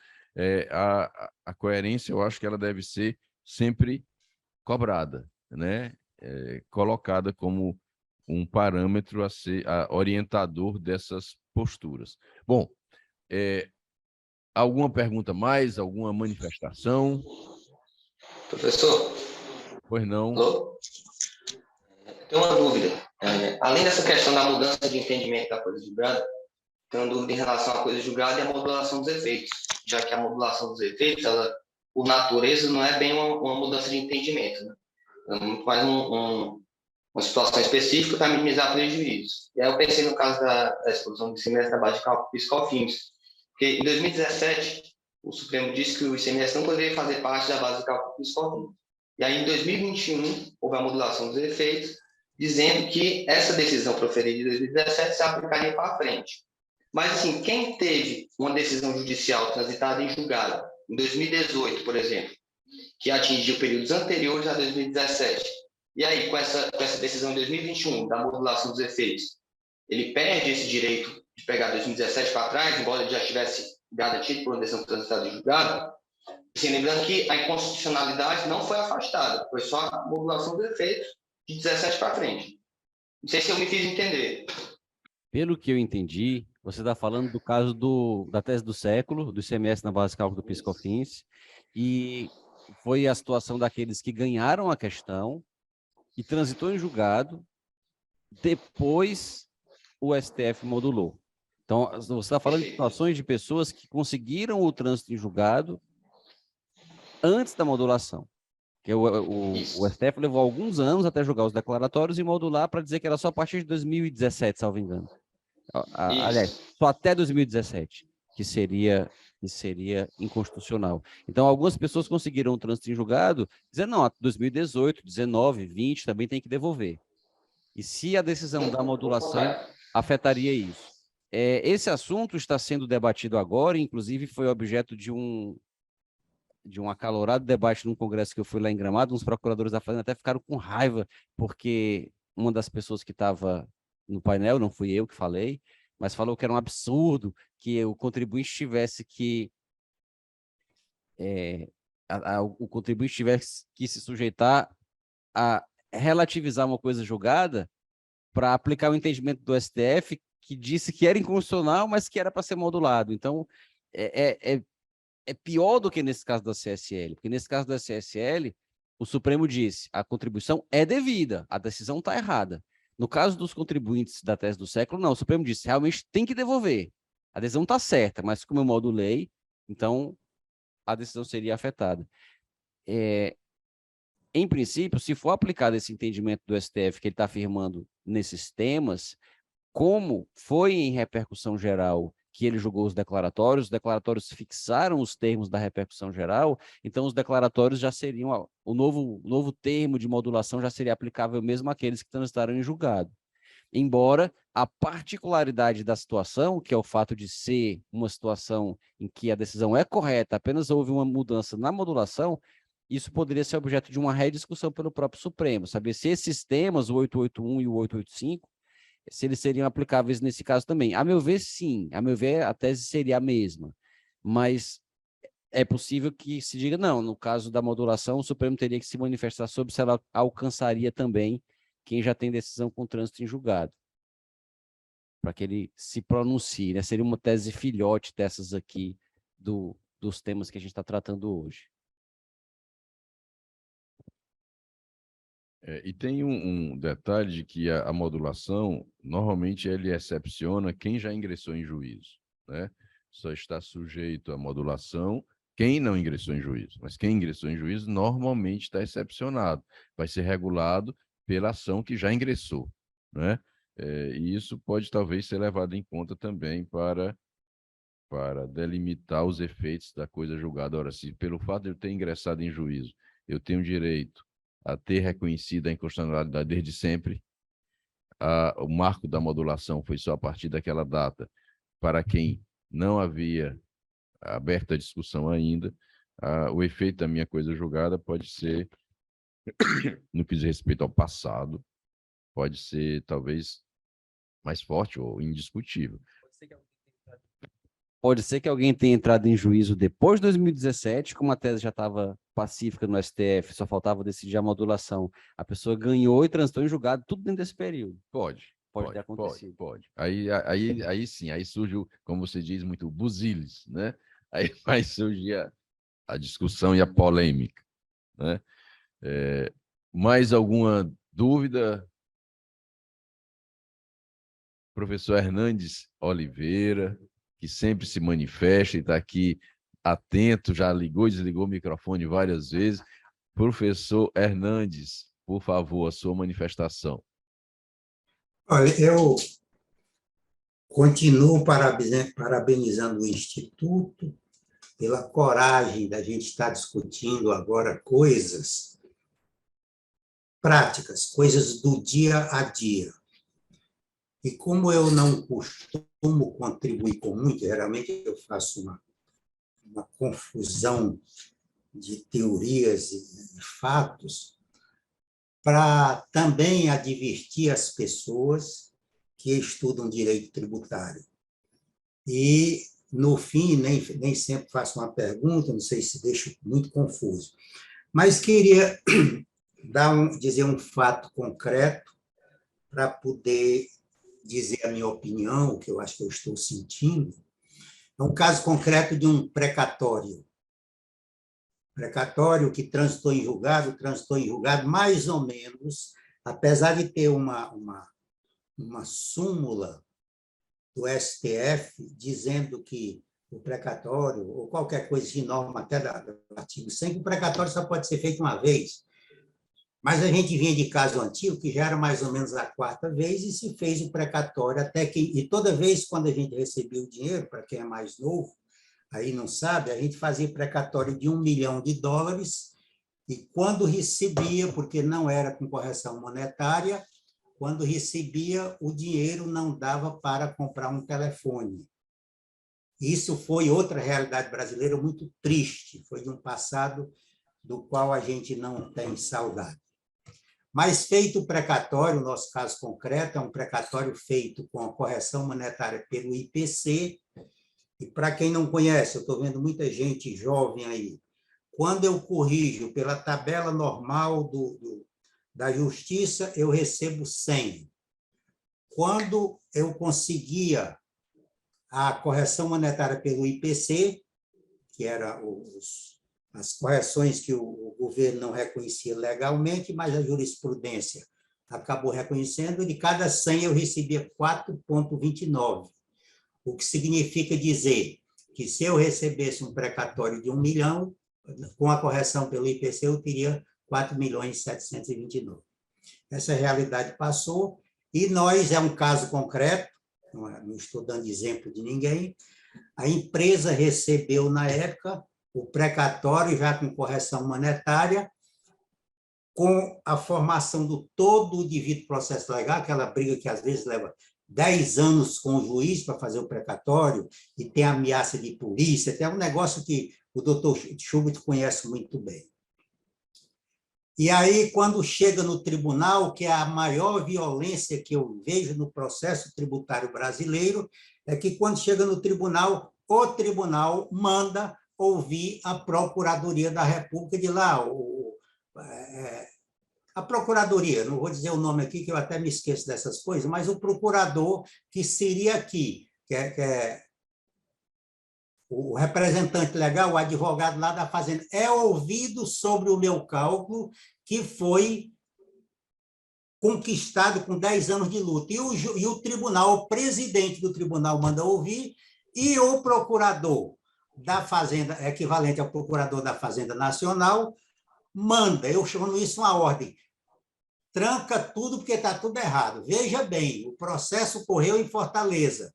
A coerência, eu acho que ela deve ser sempre cobrada, né? Colocada como um parâmetro a ser orientador dessas posturas. Bom, alguma pergunta mais? Alguma manifestação? Professor? Pois não. Alô? Tenho uma dúvida. Além dessa questão da mudança de entendimento da coisa julgada, tenho uma dúvida em relação à coisa julgada e à modulação dos efeitos, já que a modulação dos efeitos, ela, por natureza, não é bem uma mudança de entendimento, né? É muito mais uma situação específica para minimizar prejuízos. E aí eu pensei no caso da exposição do ICMS da base de cálculo PIS/COFINS, porque em 2017 o Supremo disse que o ICMS não poderia fazer parte da base de cálculo PIS/COFINS. E aí em 2021 houve a modulação dos efeitos, dizendo que essa decisão proferida em 2017 se aplicaria para frente. Mas, assim, quem teve uma decisão judicial transitada em julgado em 2018, por exemplo, que atingiu períodos anteriores a 2017, e aí, com essa decisão em 2021, da modulação dos efeitos, ele perde esse direito de pegar 2017 para trás, embora ele já tivesse garantido por uma decisão transitada em julgado? Assim, lembrando que a inconstitucionalidade não foi afastada, foi só a modulação dos efeitos de 17 para frente. Não sei se eu me fiz entender. Pelo que eu entendi, você está falando do caso da tese do século, do ICMS na base de cálculo do PIS/COFINS, e foi a situação daqueles que ganharam a questão e transitou em julgado, depois o STF modulou. Então, você está falando de situações de pessoas que conseguiram o trânsito em julgado antes da modulação. Que o STF levou alguns anos até julgar os declaratórios e modular para dizer que era só a partir de 2017, salvo engano. Aliás, só até 2017, que seria inconstitucional. Então, algumas pessoas conseguiram o trânsito em julgado, dizendo, não, 2018, 19, 20 também tem que devolver. E se a decisão da modulação afetaria isso? Esse assunto está sendo debatido agora, inclusive foi objeto de um acalorado debate num congresso que eu fui lá em Gramado. Uns procuradores da Fazenda até ficaram com raiva, porque uma das pessoas que estava no painel, não fui eu que falei, mas falou que era um absurdo que o contribuinte tivesse que o contribuinte tivesse que se sujeitar a relativizar uma coisa julgada para aplicar o entendimento do STF, que disse que era inconstitucional, mas que era para ser modulado. Então, é pior do que nesse caso da CSL, porque nesse caso da CSL, o Supremo disse, a contribuição é devida, a decisão está errada. No caso dos contribuintes da tese do século, não, o Supremo disse, realmente tem que devolver. A decisão está certa, mas como eu modulei, então a decisão seria afetada. Em princípio, se for aplicado esse entendimento do STF que ele está afirmando nesses temas, como foi em repercussão geral que ele julgou os declaratórios fixaram os termos da repercussão geral, então os declaratórios já seriam, o novo termo de modulação já seria aplicável mesmo àqueles que transitaram em julgado. Embora a particularidade da situação, que é o fato de ser uma situação em que a decisão é correta, apenas houve uma mudança na modulação, isso poderia ser objeto de uma rediscussão pelo próprio Supremo, saber se esses temas, o 881 e o 885, se eles seriam aplicáveis nesse caso também. A meu ver, sim. A meu ver, a tese seria a mesma. Mas é possível que se diga, não, no caso da modulação, o Supremo teria que se manifestar sobre se ela alcançaria também quem já tem decisão com trânsito em julgado, para que ele se pronuncie, né? Seria uma tese filhote dessas aqui, dos temas que a gente está tratando hoje. E tem um detalhe de que a modulação, normalmente, ele excepciona quem já ingressou em juízo, né? Só está sujeito à modulação quem não ingressou em juízo. Mas quem ingressou em juízo, normalmente está excepcionado. Vai ser regulado pela ação que já ingressou, né? E isso pode, talvez, ser levado em conta também para delimitar os efeitos da coisa julgada. Ora, se pelo fato de eu ter ingressado em juízo, eu tenho direito a ter reconhecido a inconstitucionalidade desde sempre, o marco da modulação foi só a partir daquela data, para quem não havia aberto a discussão ainda, o efeito da minha coisa julgada pode ser, no que diz respeito ao passado, pode ser talvez mais forte ou indiscutível. Pode ser que alguém tenha entrado em juízo depois de 2017, como a tese já estava pacífica no STF, só faltava decidir a modulação. A pessoa ganhou e transitou em julgado, tudo dentro desse período. Pode ter acontecido. Pode. Aí sim, aí surge, como você diz, muito buziles, né? Aí vai surgir a discussão e a polêmica, né? Mais alguma dúvida? Professor Hernandes Oliveira, que sempre se manifesta e está aqui atento, já ligou e desligou o microfone várias vezes. Professor Hernandes, por favor, a sua manifestação. Olha, eu continuo parabenizando o Instituto pela coragem da gente estar discutindo agora coisas práticas, coisas do dia a dia. E como eu não costumo contribuir com muito, geralmente eu faço uma confusão de teorias e fatos, para também advertir as pessoas que estudam direito tributário. E, no fim, nem sempre faço uma pergunta, não sei se deixo muito confuso, mas queria dizer um fato concreto para poder dizer a minha opinião, o que eu acho que eu estou sentindo. É um caso concreto de um precatório. Precatório que transitou em julgado, mais ou menos, apesar de ter uma súmula do STF dizendo que o precatório, ou qualquer coisa de norma, até do artigo 100, o precatório só pode ser feito uma vez. Mas a gente vinha de caso antigo, que já era mais ou menos a quarta vez, e se fez o precatório, e toda vez quando a gente recebia o dinheiro, para quem é mais novo, aí não sabe, a gente fazia precatório de $1 milhão, e quando recebia, porque não era com correção monetária, quando recebia, o dinheiro não dava para comprar um telefone. Isso foi outra realidade brasileira muito triste, foi de um passado do qual a gente não tem saudade. Mas feito o precatório, o nosso caso concreto é um precatório feito com a correção monetária pelo IPC, e para quem não conhece, eu estou vendo muita gente jovem aí, quando eu corrijo pela tabela normal da Justiça, eu recebo 100. Quando eu conseguia a correção monetária pelo IPC, que era as correções que o governo não reconhecia legalmente, mas a jurisprudência acabou reconhecendo, de cada 100 eu recebia 4,29, o que significa dizer que se eu recebesse um precatório de 1 milhão, com a correção pelo IPC, eu teria 4.729.000. Essa realidade passou, e nós, é um caso concreto, não estou dando exemplo de ninguém, a empresa recebeu, na época, o precatório, já com correção monetária, com a formação do todo o devido processo legal, aquela briga que às vezes leva 10 anos com o juiz para fazer o precatório, e tem ameaça de polícia, tem um negócio que o doutor Schubert conhece muito bem. E aí, quando chega no tribunal, que é a maior violência que eu vejo no processo tributário brasileiro, é que quando chega no tribunal, o tribunal manda ouvir a Procuradoria da República de lá, a Procuradoria, não vou dizer o nome aqui, que eu até me esqueço dessas coisas, mas o procurador que seria aqui, que é o representante legal, o advogado lá da Fazenda, é ouvido sobre o meu cálculo, que foi conquistado com 10 anos de luta. E o tribunal, o presidente do tribunal manda ouvir, e o procurador da Fazenda, equivalente ao procurador da Fazenda Nacional, manda, eu chamo isso uma ordem, tranca tudo porque está tudo errado. Veja bem, o processo correu em Fortaleza,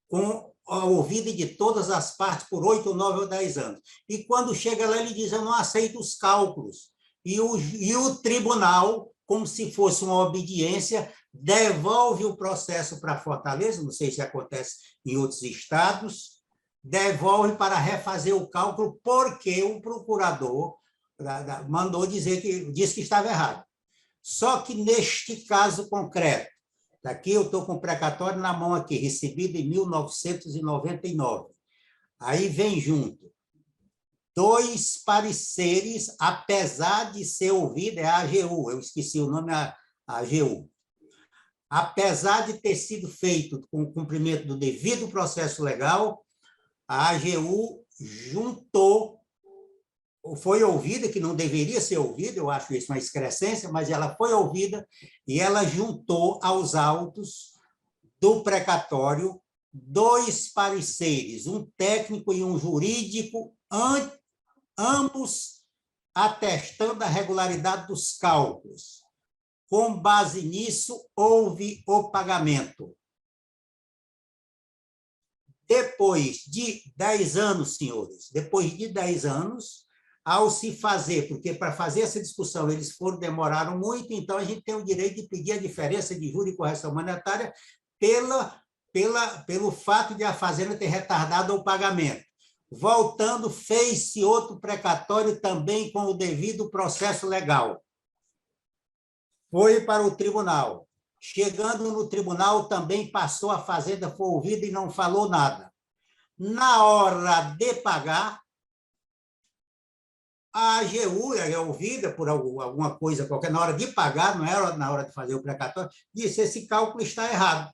com a ouvida de todas as partes por 8, 9 ou 10 anos. E quando chega lá, ele diz, eu não aceito os cálculos. E o tribunal, como se fosse uma obediência, devolve o processo para Fortaleza, não sei se acontece em outros estados, devolve para refazer o cálculo, porque o procurador mandou dizer disse que estava errado. Só que neste caso concreto, daqui eu estou com o precatório na mão aqui, recebido em 1999. Aí vem junto 2 pareceres, apesar de ser ouvido, é a AGU, eu esqueci o nome, a AGU. Apesar de ter sido feito com o cumprimento do devido processo legal, a AGU juntou, foi ouvida, que não deveria ser ouvida, eu acho isso uma excrescência, mas ela foi ouvida e ela juntou aos autos do precatório 2 pareceres, um técnico e um jurídico, ambos atestando a regularidade dos cálculos. Com base nisso, houve o pagamento. Depois de 10 anos, senhores, depois de 10 anos, ao se fazer, porque para fazer essa discussão eles demoraram muito, então a gente tem o direito de pedir a diferença de juros e correção monetária pelo fato de a Fazenda ter retardado o pagamento. Voltando, fez-se outro precatório também com o devido processo legal. Foi para o tribunal. Chegando no tribunal, também passou, a Fazenda foi ouvida e não falou nada. Na hora de pagar, a AGU é ouvida por alguma coisa qualquer, na hora de pagar, não era na hora de fazer o precatório, disse, esse cálculo está errado.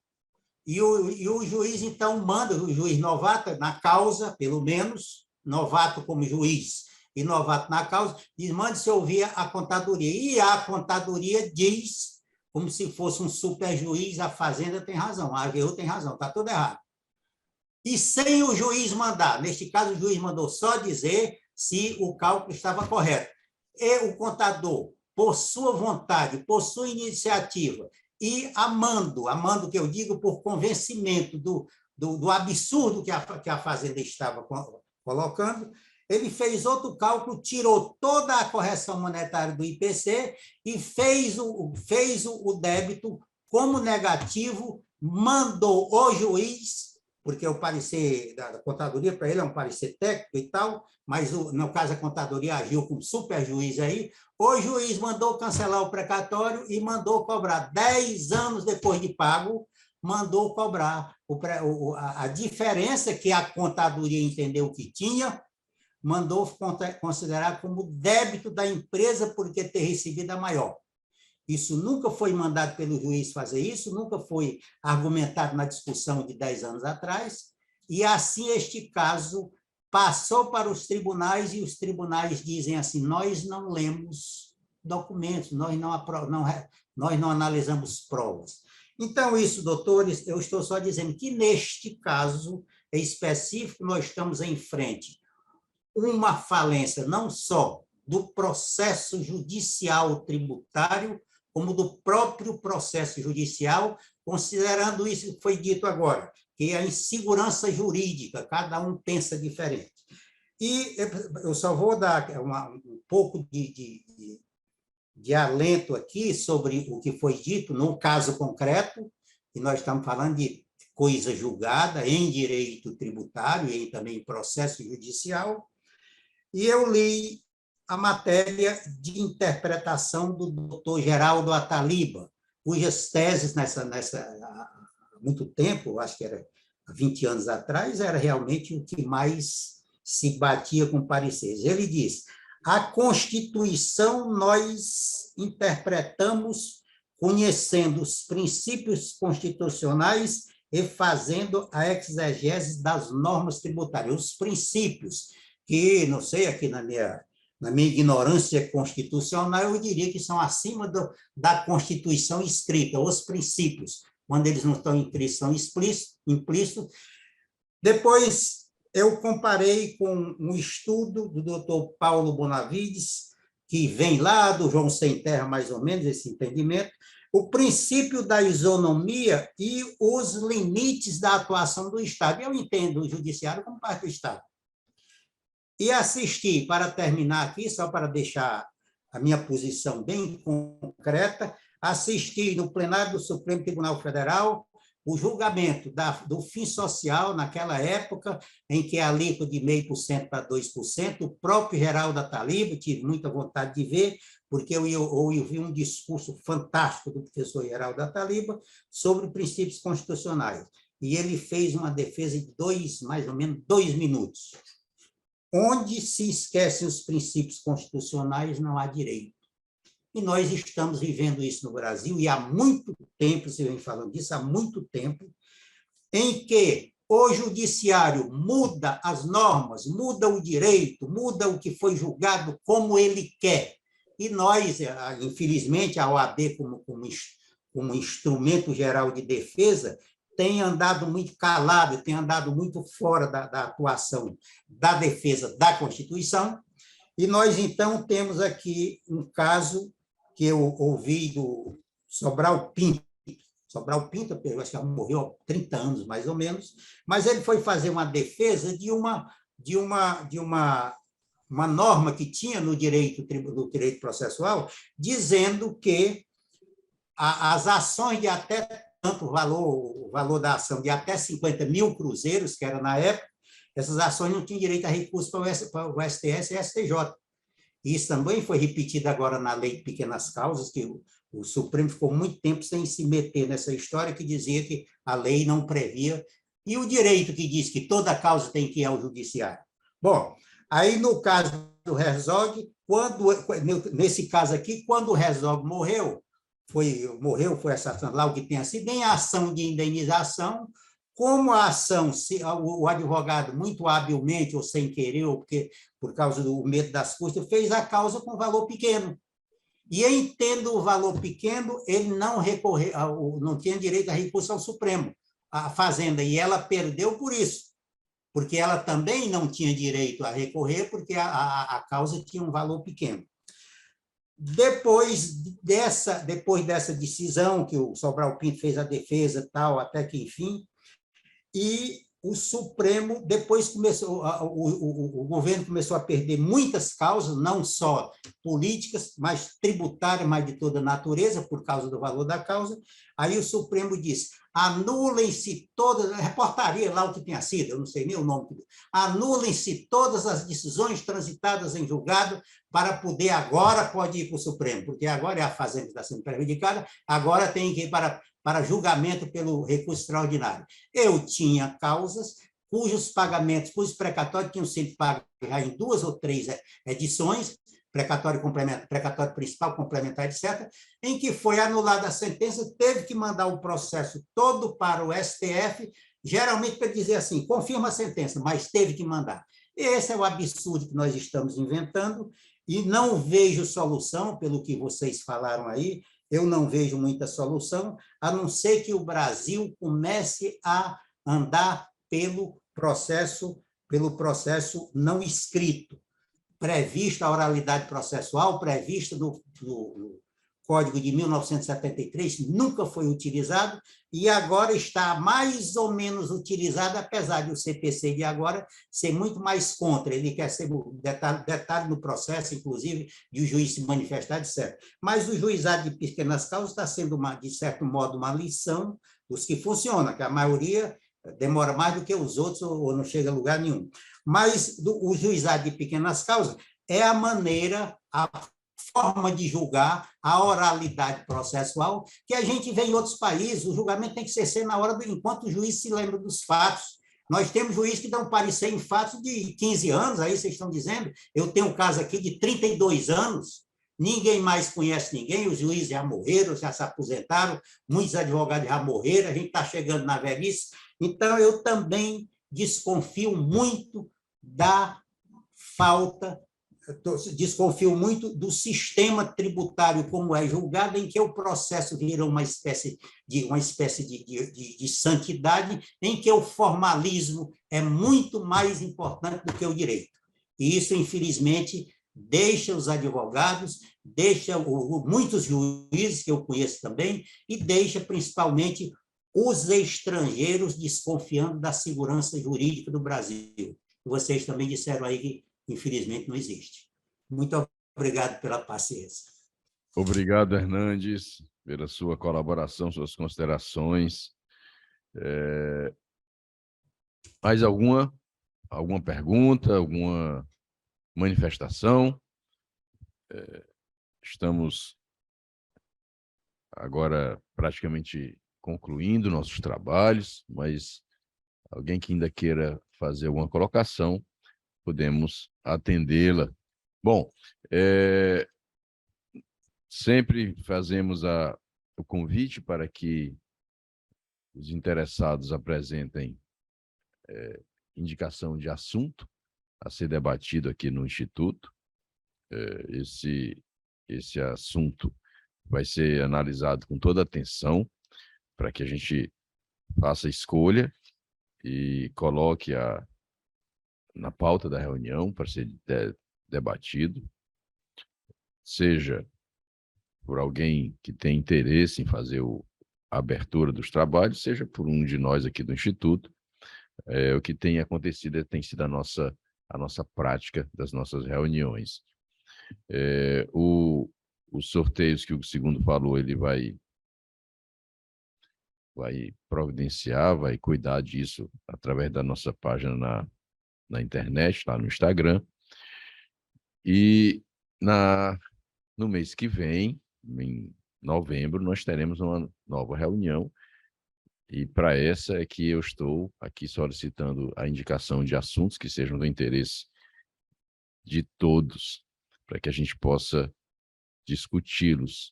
E o juiz, então, manda, o juiz novato, na causa, pelo menos, novato como juiz e novato na causa, diz, mande-se ouvir a contadoria. E a contadoria diz, como se fosse um superjuiz, a Fazenda tem razão, a AGU tem razão, está tudo errado. E sem o juiz mandar, neste caso, o juiz mandou só dizer se o cálculo estava correto. E o contador, por sua vontade, por sua iniciativa, e amando que eu digo por convencimento do absurdo que a Fazenda estava colocando, ele fez outro cálculo, tirou toda a correção monetária do IPC e fez o débito como negativo, mandou o juiz, porque o parecer da contadoria para ele é um parecer técnico e tal, mas no caso a contadoria agiu como superjuiz aí, o juiz mandou cancelar o precatório e mandou cobrar 10 anos depois de pago, mandou cobrar a diferença que a contadoria entendeu que tinha, mandou considerar como débito da empresa porque ter recebido a maior. Isso nunca foi mandado pelo juiz fazer isso, nunca foi argumentado na discussão de 10 anos atrás, e assim este caso passou para os tribunais, e os tribunais dizem assim, nós não lemos documentos, nós não analisamos provas. Então, isso, doutores, eu estou só dizendo que, neste caso específico, nós estamos em frente uma falência não só do processo judicial tributário, como do próprio processo judicial, considerando isso que foi dito agora, que é a insegurança jurídica, cada um pensa diferente. E eu só vou dar um pouco de alento aqui sobre o que foi dito no caso concreto, e nós estamos falando de coisa julgada em direito tributário e também em processo judicial, e eu li a matéria de interpretação do doutor Geraldo Ataliba, cujas teses há muito tempo, acho que era há 20 anos atrás, era realmente o que mais se batia com pareceres. Ele diz, a Constituição nós interpretamos conhecendo os princípios constitucionais e fazendo a exegese das normas tributárias. Os princípios, que, não sei, aqui na minha ignorância constitucional, eu diria que são acima da Constituição escrita, os princípios, quando eles não estão implícitos. Depois, eu comparei com um estudo do doutor Paulo Bonavides, que vem lá do João Sem Terra, mais ou menos, esse entendimento, o princípio da isonomia e os limites da atuação do Estado. Eu entendo o judiciário como parte do Estado. E assisti, para terminar aqui, só para deixar a minha posição bem concreta, assisti no plenário do Supremo Tribunal Federal o julgamento do fim social, naquela época, em que a alíquota de 0,5% para 2%, o próprio Geraldo Ataliba, tive muita vontade de ver, porque eu vi um discurso fantástico do professor Geraldo Ataliba sobre princípios constitucionais. E ele fez uma defesa de mais ou menos 2 minutos. Onde se esquecem os princípios constitucionais, não há direito. E nós estamos vivendo isso no Brasil, e há muito tempo, você vem falando disso, há muito tempo, em que o judiciário muda as normas, muda o direito, muda o que foi julgado como ele quer. E nós, infelizmente, a OAB, como instrumento geral de defesa, tem andado muito calado, tem andado muito fora da atuação da defesa da Constituição, e nós, então, temos aqui um caso que eu ouvi do Sobral Pinto. Sobral Pinto, eu acho que morreu há 30 anos, mais ou menos, mas ele foi fazer uma defesa de uma norma que tinha no direito processual, dizendo que as ações de até tanto o valor da ação de até 50 mil cruzeiros, que era na época, essas ações não tinham direito a recurso para o STS e STJ. Isso também foi repetido agora na Lei de Pequenas Causas, que o Supremo ficou muito tempo sem se meter nessa história, que dizia que a lei não previa, e o direito que diz que toda causa tem que ir ao judiciário. Bom, aí no caso do Herzog, nesse caso aqui, quando o Herzog morreu, foi assassinado, lá o que tenha sido, em ação de indenização, como a ação, o advogado, muito habilmente, ou sem querer, ou por causa do medo das custas, fez a causa com valor pequeno. E, tendo o valor pequeno, ele não tinha direito a recurso ao Supremo, à Fazenda, e ela perdeu por isso, porque ela também não tinha direito a recorrer, porque a causa tinha um valor pequeno. Depois dessa decisão, que o Sobral Pinto fez a defesa, tal, até que, enfim, e o Supremo, depois começou, o governo começou a perder muitas causas, não só políticas, mas tributárias, mas de toda natureza, por causa do valor da causa. Aí o Supremo disse, anulem-se todas, reportaria lá o que tenha sido, eu não sei nem o nome, anulem-se todas as decisões transitadas em julgado para poder, agora pode ir para o Supremo, porque agora é a Fazenda que está sendo prejudicada, agora tem que ir para julgamento pelo recurso extraordinário. Eu tinha causas cujos precatórios tinham sido pagos já em 2 ou 3 edições, precatório complementar, precatório principal, complementar, etc., em que foi anulada a sentença, teve que mandar o processo todo para o STF, geralmente para dizer assim, confirma a sentença, mas teve que mandar. Esse é o absurdo que nós estamos inventando, e não vejo solução, pelo que vocês falaram aí, eu não vejo muita solução, a não ser que o Brasil comece a andar pelo processo não escrito, prevista a oralidade processual, prevista no Código de 1973, nunca foi utilizado, e agora está mais ou menos utilizado, apesar de o CPC de agora ser muito mais contra, ele quer ser detalhe no processo, inclusive, de o juiz se manifestar, etc. Mas o juizado de pequenas causas está sendo, de certo modo, uma lição dos que funcionam, que a maioria demora mais do que os outros ou não chega a lugar nenhum. Mas o juizado de pequenas causas é a maneira, a forma de julgar, a oralidade processual, que a gente vê em outros países, o julgamento tem que ser na hora, enquanto o juiz se lembra dos fatos. Nós temos juízes que dão parecer em fatos de 15 anos, aí vocês estão dizendo, eu tenho um caso aqui de 32 anos, ninguém mais conhece ninguém, os juízes já morreram, já se aposentaram, muitos advogados já morreram, a gente está chegando na velhice, então eu também desconfio muito da falta, desconfio muito do sistema tributário como é julgado, em que o processo vira uma espécie de santidade, em que o formalismo é muito mais importante do que o direito. E isso, infelizmente, deixa os advogados, deixa muitos juízes, que eu conheço também, e deixa principalmente os estrangeiros desconfiando da segurança jurídica do Brasil. Vocês também disseram aí que, infelizmente, não existe. Muito obrigado pela paciência. Obrigado, Hernandes, pela sua colaboração, suas considerações. Mais alguma pergunta, alguma manifestação? Estamos agora praticamente concluindo nossos trabalhos, mas alguém que ainda queira fazer alguma colocação, podemos atendê-la. Bom, sempre fazemos o convite para que os interessados apresentem indicação de assunto a ser debatido aqui no Instituto. Esse assunto vai ser analisado com toda atenção para que a gente faça a escolha e coloque na pauta da reunião para ser debatido, seja por alguém que tem interesse em fazer a abertura dos trabalhos, seja por um de nós aqui do Instituto. O que tem acontecido tem sido a nossa prática das nossas reuniões. Os sorteios que o segundo falou, ele vai providenciar, vai cuidar disso através da nossa página na internet, lá no Instagram. E no mês que vem, em novembro, nós teremos uma nova reunião, e para essa é que eu estou aqui solicitando a indicação de assuntos que sejam do interesse de todos, para que a gente possa discuti-los.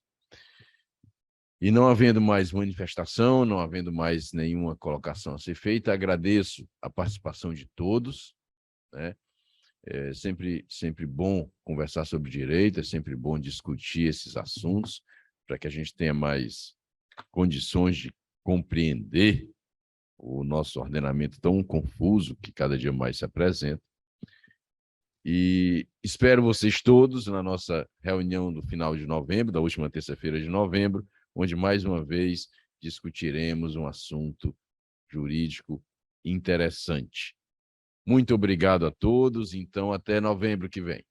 E não havendo mais manifestação, não havendo mais nenhuma colocação a ser feita, agradeço a participação de todos, né? É sempre bom conversar sobre direito, é sempre bom discutir esses assuntos, para que a gente tenha mais condições de compreender o nosso ordenamento tão confuso que cada dia mais se apresenta. E espero vocês todos na nossa reunião do final de novembro, da última terça-feira de novembro, onde mais uma vez discutiremos um assunto jurídico interessante. Muito obrigado a todos. Então, até novembro que vem.